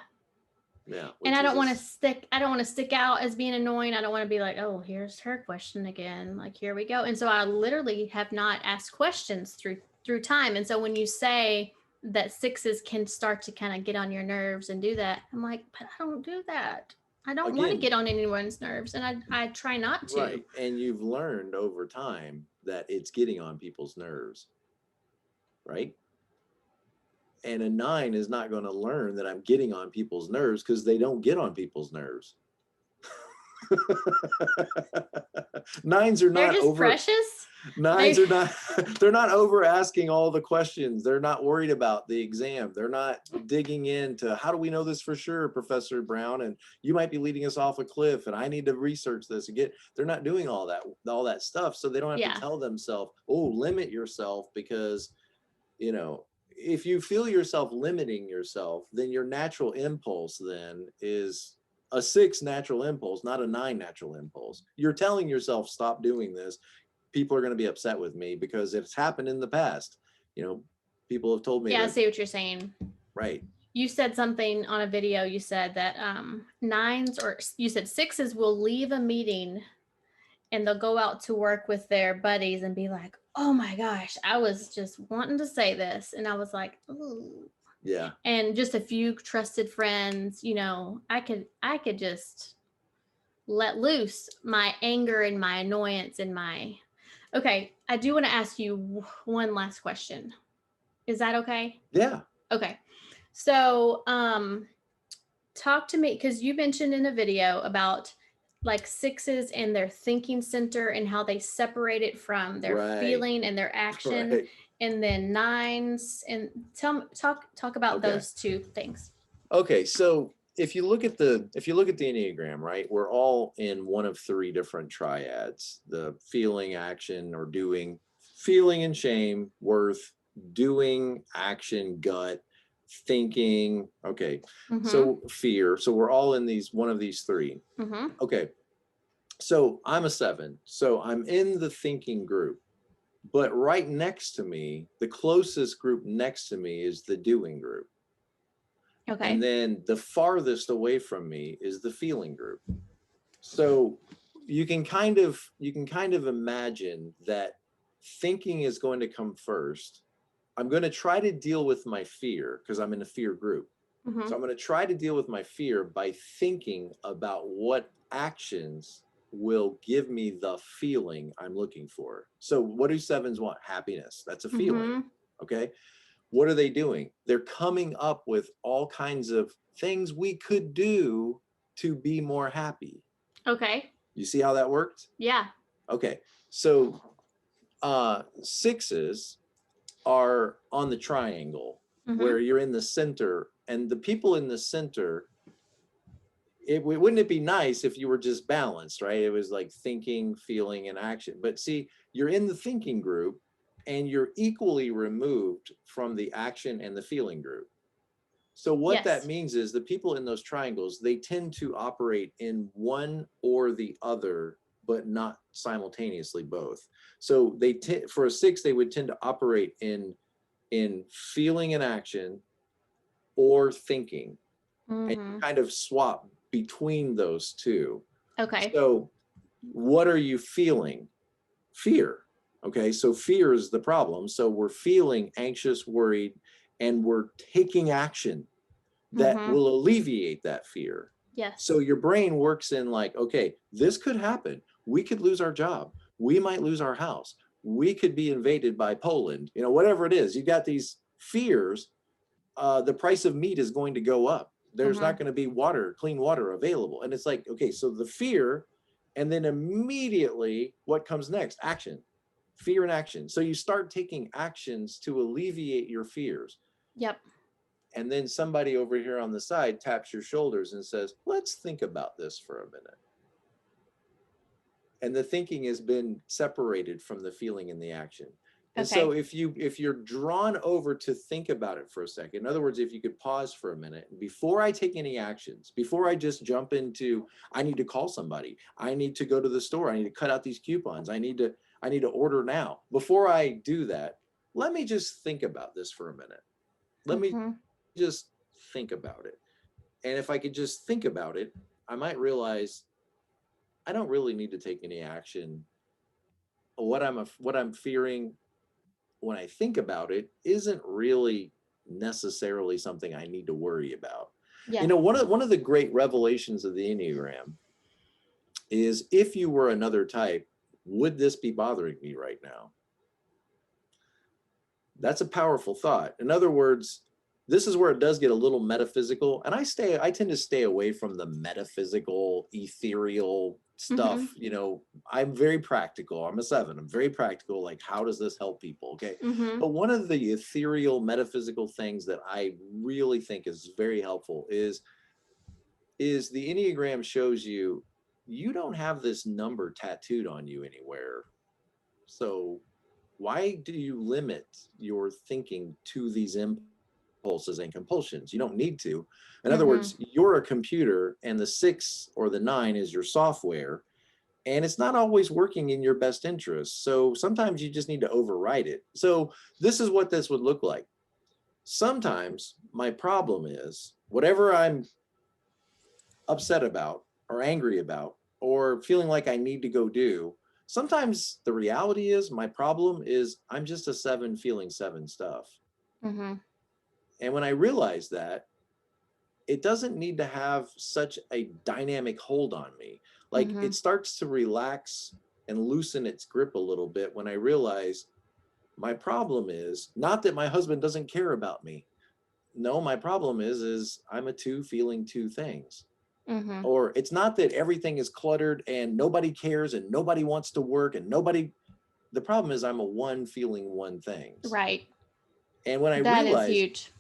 Yeah. And Which is I don't want to stick out as being annoying. I don't want to be like, oh, here's her question again. Like, here we go. And so I literally have not asked questions through time. And so when you say that 6s can start to kind of get on your nerves and do that, I'm like, but I don't do that. I don't want to again, get on anyone's nerves, and I try not to. right. And you've learned over time that it's getting on people's nerves, right? And a 9 is not going to learn that I'm getting on people's nerves, because they don't get on people's nerves. 9s are They're not just over. precious. 9s They are not, they're not over asking all the questions. They're not worried about the exam. They're not digging into, how do we know this for sure, Professor Brown? And you might be leading us off a cliff, and I need to research this and they're not doing all that stuff. So they don't have yeah. to tell themselves, oh, limit yourself, because, if you feel yourself limiting yourself, then your natural impulse then is a 6 natural impulse, not a 9 natural impulse. You're telling yourself, stop doing this. People are going to be upset with me, because it's happened in the past. People have told me Yeah, I that. see what you're saying. Right. You said something on a video. You said that 9s, or you said 6s, will leave a meeting and they'll go out to work with their buddies and be like, oh my gosh, I was just wanting to say this. And I was like, ooh. Yeah. And just a few trusted friends, I could just let loose my anger and my annoyance and my. Okay, I do want to ask you one last question. Is that okay? Yeah. Okay. So, talk to me, because you mentioned in a video about like sixes and their thinking center and how they separate it from their Right. feeling and their action, Right. and then nines. And talk about Okay. those two things. Okay. So if you look at the Enneagram, right, we're all in one of three different triads: the feeling, action, or doing, feeling and shame, worth, doing, action, gut, thinking. Okay. Mm-hmm. So fear. So we're all in one of these three. Mm-hmm. Okay. So I'm a 7. So I'm in the thinking group. But right next to me, the closest group next to me is the doing group. And Okay. then the farthest away from me is the feeling group. So you can kind of imagine that thinking is going to come first. I'm going to try to deal with my fear because I'm in a fear group. Mm-hmm. So I'm going to try to deal with my fear by thinking about what actions will give me the feeling I'm looking for. So what do sevens want? Happiness. That's a feeling. Mm-hmm. Okay. What are they doing? They're coming up with all kinds of things we could do to be more happy. Okay. You see how that worked? Yeah. Okay. So sixes are on the triangle Mm-hmm. where you're in the center, and the people in the center, wouldn't it be nice if you were just balanced, right? It was like thinking, feeling, and action. But see, you're in the thinking group and you're equally removed from the action and the feeling group. So what that Yes. means is the people in those triangles, they tend to operate in one or the other, but not simultaneously both. So for a 6, they would tend to operate in feeling and action or thinking, and you Mm-hmm. kind of swap between those two. Okay. So what are you feeling? Fear. Okay, so fear is the problem. So we're feeling anxious, worried, and we're taking action that Mm-hmm. will alleviate that fear. Yes. So your brain works in like, okay, this could happen. We could lose our job. We might lose our house. We could be invaded by Poland. Whatever it is, you got these fears. The price of meat is going to go up. There's Mm-hmm. not going to be clean water available. And it's like, okay, so the fear, and then immediately what comes next? Action, fear and action. So you start taking actions to alleviate your fears. Yep. And then somebody over here on the side taps your shoulders and says, let's think about this for a minute. And the thinking has been separated from the feeling and the action. And so Okay. if you're drawn over to think about it for a second, in other words, if you could pause for a minute before I take any actions, before I just jump into, I need to call somebody, I need to go to the store, I need to cut out these coupons, I need to order now. Before I do that, let me just think about this for a minute. Let me Mm-hmm. just think about it. And if I could just think about it, I might realize I don't really need to take any action. What I'm fearing when I think about it isn't really necessarily something I need to worry about. Yeah. One of the great revelations of the Enneagram is, if you were another type, would this be bothering me right now? That's a powerful thought. In other words, this is where it does get a little metaphysical, and I tend to stay away from the metaphysical, ethereal Mm-hmm. stuff. I'm very practical. I'm a 7. I'm very practical. Like, how does this help people? Okay. Mm-hmm. But one of the ethereal, metaphysical things that I really think is very helpful is the Enneagram shows you don't have this number tattooed on you anywhere. So why do you limit your thinking to these impulses and compulsions? You don't need to. In other Mm-hmm. words, you're a computer, and the 6 or the 9 is your software, and it's not always working in your best interest. So sometimes you just need to override it. So this is what this would look like. Sometimes my problem is whatever I'm upset about or angry about or feeling like I need to go do. Sometimes the reality is my problem is I'm just a 7 feeling 7 stuff. Mm-hmm. And when I realize that, it doesn't need to have such a dynamic hold on me. Like, Mm-hmm. it starts to relax and loosen its grip a little bit when I realize My problem is not that my husband doesn't care about me. No, my problem is I'm a two feeling two things. Mm-hmm. Or it's not that everything is cluttered and nobody cares and nobody wants to work and nobody, the problem is I'm a one feeling one things. Right. And when I That is realize, huge.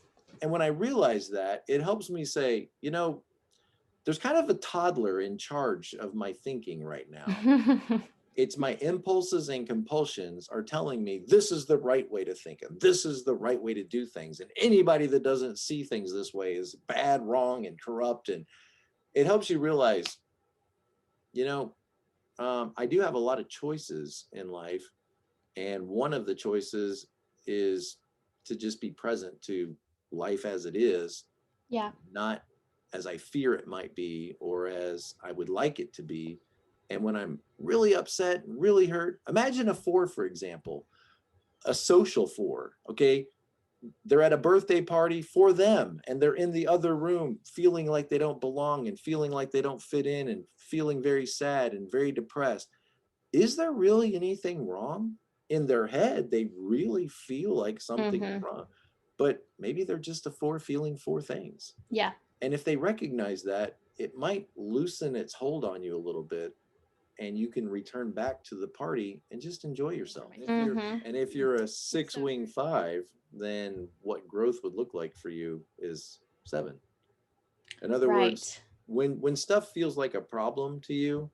that, it helps me say, there's kind of a toddler in charge of my thinking right now. It's my impulses and compulsions are telling me this is the right way to think and this is the right way to do things. And anybody that doesn't see things this way is bad, wrong, and corrupt. And it helps you realize, I do have a lot of choices in life. And one of the choices is to just be present to life as it is, Yeah. not as I fear it might be or as I would like it to be. And when I'm really upset and really hurt, imagine a four, for example, a social four, okay? They're at a birthday party for them and they're in the other room feeling like they don't belong and feeling like they don't fit in and feeling very sad and very depressed. Is there really anything wrong? In their head, they really feel like something is Mm-hmm. wrong, but maybe they're just a four feeling four things. Yeah. And if they recognize that, it might loosen its hold on you a little bit and you can return back to the party and just enjoy yourself. Mm-hmm. And if you're a six wing five, then what growth would look like for you is seven. In other words, Right. when stuff feels like a problem to you,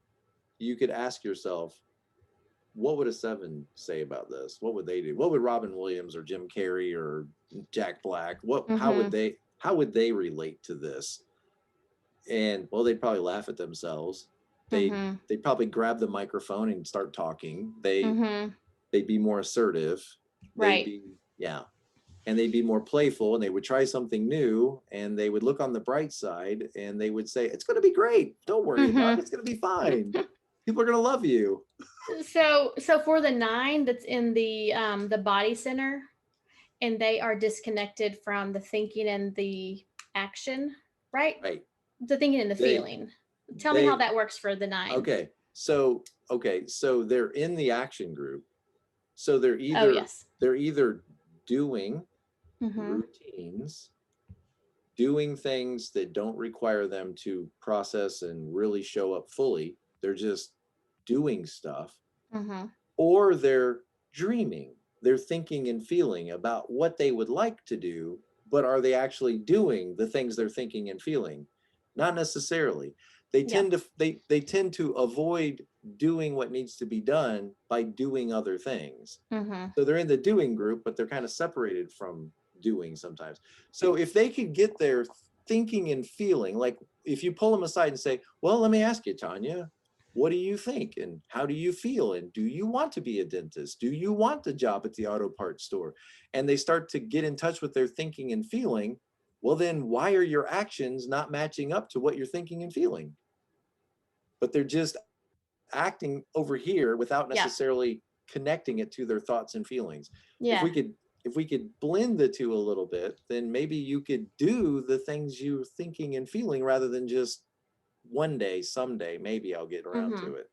you could ask yourself, what would a seven say about this? What would they do? What would Robin Williams or Jim Carrey or Jack Black, Mm-hmm. how would they relate to this? And well, they'd probably laugh at themselves. They'd Mm-hmm. they'd probably grab the microphone and start talking. Mm-hmm. They'd be more assertive. They'd Right. be, yeah. And they'd be more playful and they would try something new and they would look on the bright side and they would say, it's going to be great. Don't worry about it. Mm-hmm. It's going to be fine. People are going to love you. So for the 9 that's in the body center, and they are disconnected from the thinking and the action, right? Right. The thinking and the They, feeling. Tell me how they, that works for the 9. okay. So they're in the action group. So Oh, yes. they're either doing Mm-hmm. routines, doing things that don't require them to process and really show up fully. They're just doing stuff, Mm-hmm. or they're dreaming. They're thinking and feeling about what they would like to do, but are they actually doing the things they're thinking and feeling? Not necessarily. Yeah. They tend to avoid doing what needs to be done by doing other things. Mm-hmm. So they're in the doing group, but they're kind of separated from doing sometimes. So if they could get their thinking and feeling, like if you pull them aside and say, well, let me ask you, Tanya, what do you think? And how do you feel? And do you want to be a dentist? Do you want the job at the auto parts store? And they start to get in touch with their thinking and feeling. Well, then why are your actions not matching up to what you're thinking and feeling? But they're just acting over here without Yeah. necessarily connecting it to their thoughts and feelings. If Yeah. we could blend the two a little bit, then maybe you could do the things you're thinking and feeling rather than just one day, someday, maybe I'll get around Mm-hmm. to it.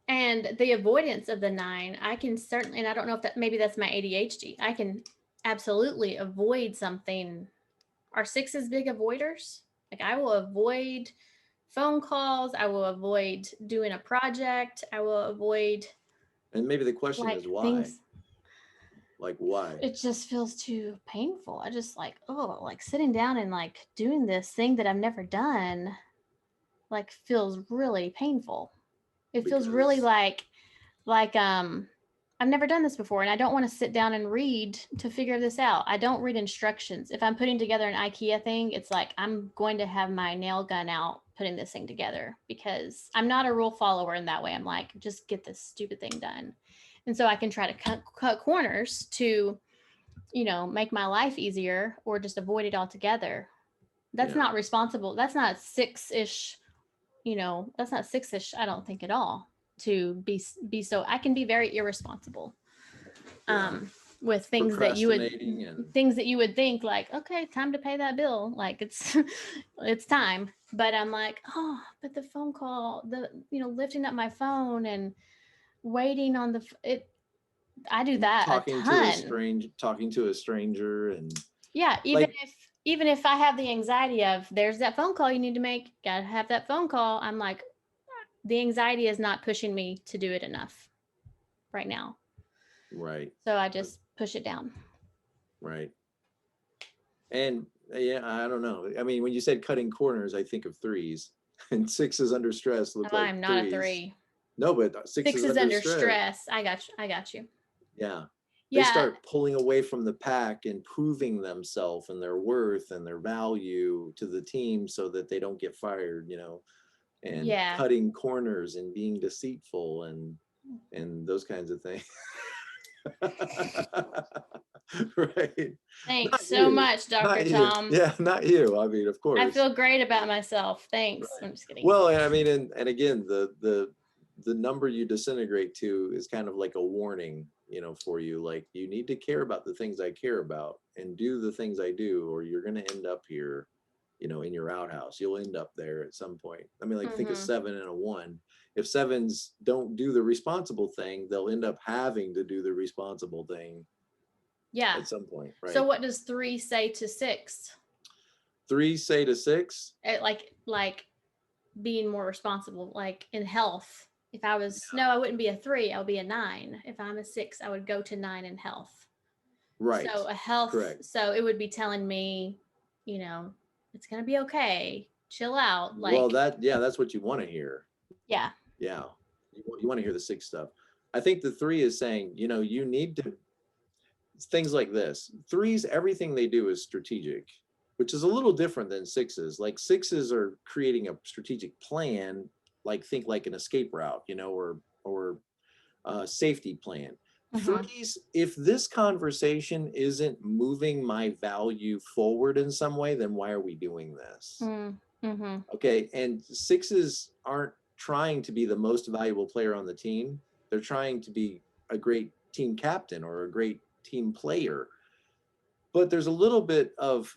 And the avoidance of the 9, I can certainly, and I don't know if that, maybe that's my ADHD. I can absolutely avoid something. Are 6s big avoiders? Like I will avoid phone calls. I will avoid doing a project. I will avoid And maybe the question like is why? things. Like why? It just feels too painful. I just like, oh, like sitting down and like doing this thing that I've never done, like feels really painful. It feels really Because like I've never done this before and I don't want to sit down and read to figure this out. I don't read instructions. If I'm putting together an IKEA thing, it's like I'm going to have my nail gun out putting this thing together because I'm not a rule follower in that way. I'm like, just get this stupid thing done. And so I can try to cut corners to, make my life easier or just avoid it altogether. That's yeah. not responsible. That's not 6-ish, that's not 6-ish, I don't think at all to be so. I can be very irresponsible Yeah. with Procrastinating and things that you would think like, okay, time to pay that bill, like it's it's time, but I'm like, oh, but the phone call, the lifting up my phone and waiting on it I do that a ton. Talking to a stranger, and Yeah, like, even if I have the anxiety of there's that phone call you need to make, gotta have that phone call, I'm like, the anxiety is not pushing me to do it enough right now. right. So I just push it down. Right. And yeah, I don't know. I mean, when you said cutting corners, I think of threes, and sixes under stress look Oh, like I'm not a threes. 3. No, but sixes 6 is under under stress. stress. I got you. I got you. Yeah. They Yeah. start pulling away from the pack and proving themselves and their worth and their value to the team so that they don't get fired, and Yeah. cutting corners and being deceitful and those kinds of things. Right. Thanks Not so you. much, Dr. Not you. Tom. Yeah, not you. I mean, of I course. feel great about myself. Thanks. Right. I'm just kidding. Well, I mean, and again, the number you disintegrate to is kind of like a warning, for you. Like, you need to care about the things I care about and do the things I do, or you're going to end up here, in your outhouse. You'll end up there at some point. I mean, like, think of 7 and a 1. If 7s don't do the responsible thing, they'll end up having to do the responsible thing. Yeah. At some point, right? So what does 3 say to 6? 3 say to 6? Like being more responsible, like in health. If I was, no, I wouldn't be a 3. I would be a 9. If I'm a 6, I would go to 9 in health. Right. So a health, correct. So it would be telling me, it's going to be okay. Chill out. Like, Well, that's what you want to hear. Yeah. Yeah. You want to hear the 6 stuff. I think the 3 is saying, you need to, things like this. 3s, everything they do is strategic, which is a little different than 6s. Like, 6s are creating a strategic plan, like, think like an escape route, or safety plan. 3s, if this conversation isn't moving my value forward in some way, then why are we doing this? Okay. And 6s aren't trying to be the most valuable player on the team. They're trying to be a great team captain or a great team player. But there's a little bit of,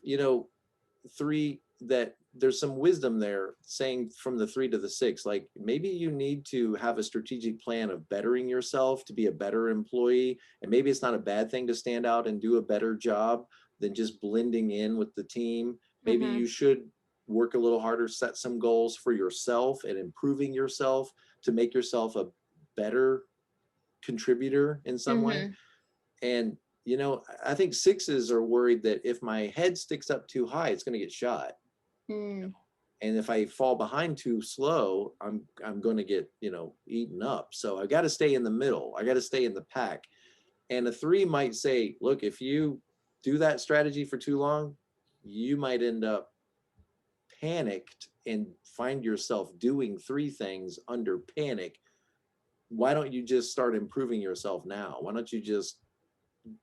3, that there's some wisdom there saying from the 3 to the 6, like, maybe you need to have a strategic plan of bettering yourself to be a better employee. And maybe it's not a bad thing to stand out and do a better job than just blending in with the team. Maybe you should work a little harder, set some goals for yourself and improving yourself to make yourself a better contributor in some way. And, I think 6s are worried that if my head sticks up too high, it's going to get shot. And if I fall behind too slow, I'm going to get, eaten up. So I got to stay in the middle. I got to stay in the pack. And a 3 might say, look, if you do that strategy for too long, you might end up panicked and find yourself doing 3 things under panic. Why don't you just start improving yourself now? Why don't you just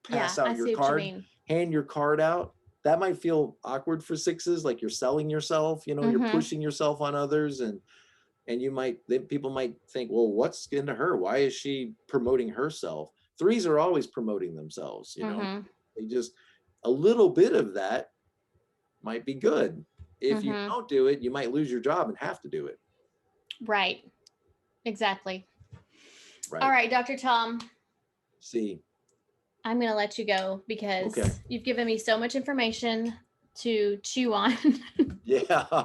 pass out your card, hand your card out? That might feel awkward for 6s, like you're selling yourself, you're pushing yourself on others, and people might think, well, what's into her? Why is she promoting herself? 3s are always promoting themselves, They just, a little bit of that might be good. If you don't do it, you might lose your job and have to do it. Right. Exactly. Right. All right, Dr. Tom. See. I'm going to let you go because you've given me so much information to chew on. Yeah.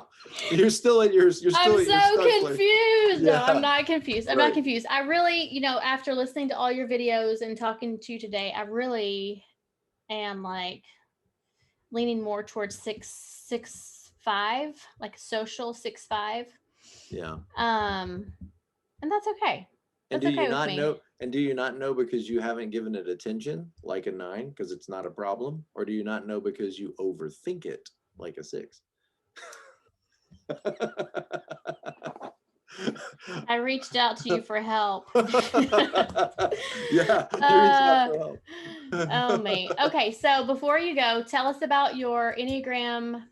You're still at yours. I'm so confused. Yeah. No, I'm not confused. I'm not confused. I really, after listening to all your videos and talking to you today, I really am like leaning more towards 6-5, like social 6-5. Yeah. And that's okay. And do you not know? And do you not know because you haven't given it attention, like a 9, because it's not a problem? Or do you not know because you overthink it, like a 6? I reached out to you for help. Yeah, you reached out for help. Oh, me. Okay, so before you go, tell us about your Enneagram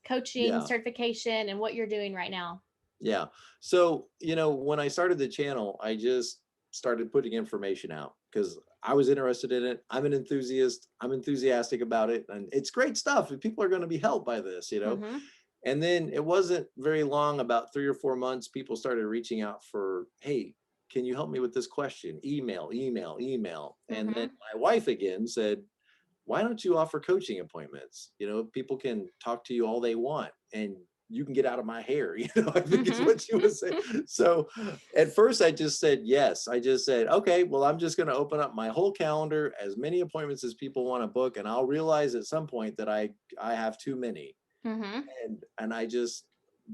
coaching certification and what you're doing right now. Yeah. So, when I started the channel, I just started putting information out because I was interested in it. I'm an enthusiast. I'm enthusiastic about it. And it's great stuff. People are going to be helped by this, And then it wasn't very long, about 3 or 4 months, people started reaching out for, hey, can you help me with this question? Email, email, email. And then Mhm. my wife again said, why don't you offer coaching appointments? People can talk to you all they want and you can get out of my hair, I think is Mhm. what she was saying. So at first I just said yes. I just said, okay, well, I'm just going to open up my whole calendar, as many appointments as people want to book. And I'll realize at some point that I have too many. Mhm. And I just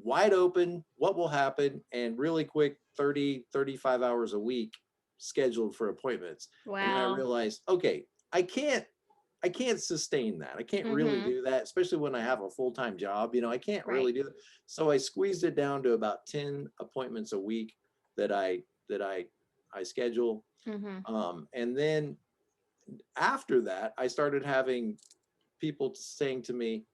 wide open, what will happen, and really quick 30-35 hours a week scheduled for appointments. And then I Wow. realized, okay, I can't sustain that. I can't really Mhm. do that, especially when I have a full-time job. I can't Right. really do it. So I squeezed it down to about 10 appointments a week that I schedule. Mhm. And then after that, I started having people saying to me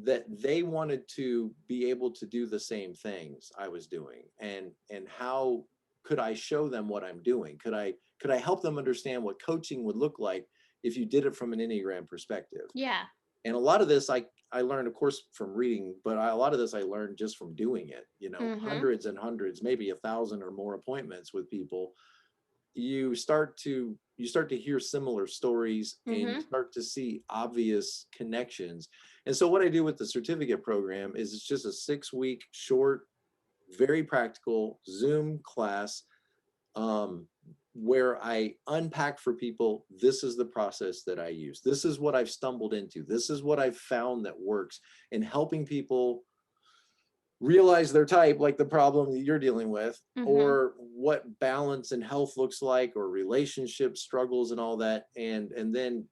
that they wanted to be able to do the same things I was doing, and how could I show them what I'm doing? Could I help them understand what coaching would look like if you did it from an Enneagram perspective? Yeah. And a lot of this I learned, of course, from reading, but a lot of this I learned just from doing it. Mhm. Hundreds and hundreds, maybe 1,000 or more appointments with people. You start to hear similar stories, and you Mhm. start to see obvious connections. And so what I do with the certificate program is it's just a 6-week short, very practical Zoom class, um, where I unpack for people, this is the process that I use. This is what I've stumbled into. This is what I've found that works in helping people realize their type, like the problem that you're dealing with, Mhm. or what balance and health looks like, or relationship struggles and all that. And then,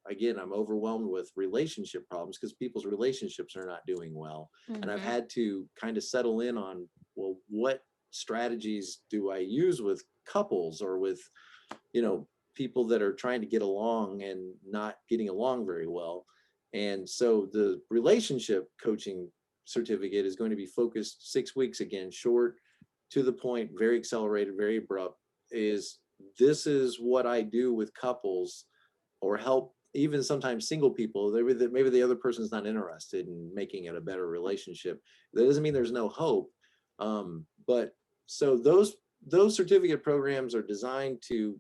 again, I'm overwhelmed with relationship problems because people's relationships are not doing well. And I've Mhm. had to kind of settle in on, well, what strategies do I use with couples, or with, you know, people that are trying to get along and not getting along very well. And so the relationship coaching certificate is going to be focused 6 weeks, again, short, to the point, very accelerated, very abrupt. This is what I do with couples, or help even sometimes single people. Maybe the other person's not interested in making it a better relationship. That doesn't mean there's no hope. But so those certificate programs are designed to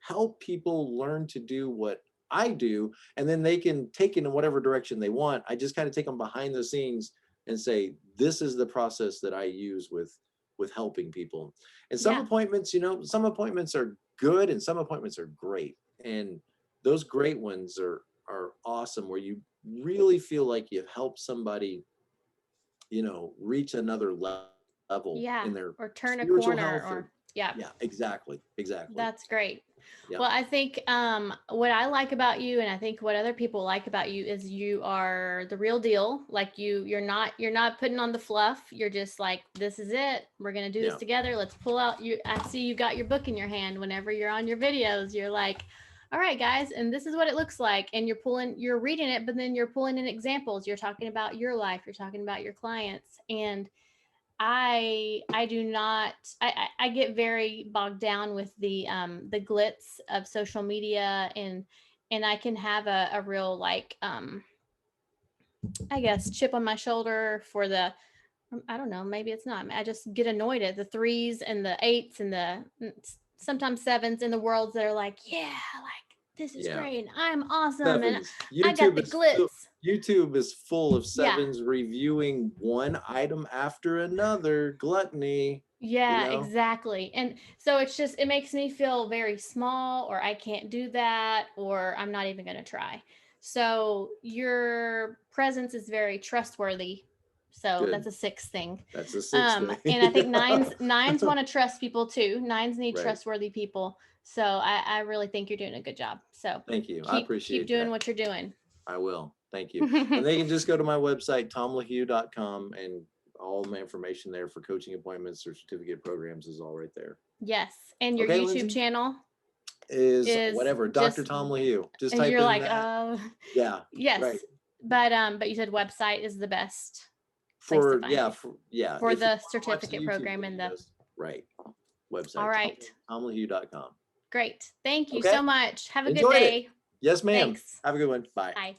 help people learn to do what I do, and then they can take it in whatever direction they want. I just kind of take them behind the scenes and say, this is the process that I use with helping people. And some Yeah. appointments, some appointments are good and some appointments are great. And those great ones are awesome, where you really feel like you've helped somebody, reach another level Yeah. in their Or turn a spiritual corner, health. Or or yeah. yeah, exactly. That's great. Yeah, Well, I think what I like about you, and I think what other people like about you, is you are the real deal. Like you're not putting on the fluff. You're just like, this is it. We're gonna do this yeah, together. Let's pull out you. I see you got your book in your hand. Whenever you're on your videos, you're like, all right, guys, and this is what it looks like. And you're reading it, but then you're pulling in examples. You're talking about your life. You're talking about your clients, and I do not I get very bogged down with the glitz of social media, and I can have a real like I guess chip on my shoulder for the I don't know, maybe it's not. I just get annoyed at the threes and the eights and the sometimes sevens in the worlds that are like, yeah, like this is yeah. great and I'm awesome and Sevens. I got the glitz. YouTube is full of Yeah. sevens reviewing one item after another. Gluttony, you Yeah, know? exactly. And so it's just, it makes me feel very small, or I can't do that, or I'm not even going to try. So your presence is very trustworthy. So that's Good. a sixth thing. That's the sixth thing. And I think Yeah. nines want to trust people too. Nines need Right. trustworthy people. So I really think you're doing a good job. So Thank you. I keep appreciate doing that. what you're doing. I will. Thank you. And they can just go to my website, tomlahue.com, and all my information there for coaching appointments or certificate programs is all right there. Yes. And your Okay, YouTube Lindsay? channel Is is whatever. Dr. just, Tom LaHue. Just and type you're in like, that. Yeah. Right. yes, but you said website is the best place to For find yeah, you for yeah. for If you the want to watch the certificate YouTube program and the. videos, right. All Website, right, tomlahue.com. great. Thank you Okay. so much. Have a good Enjoyed it. day. Yes, ma'am. Thanks. Have a good one. Bye. Bye.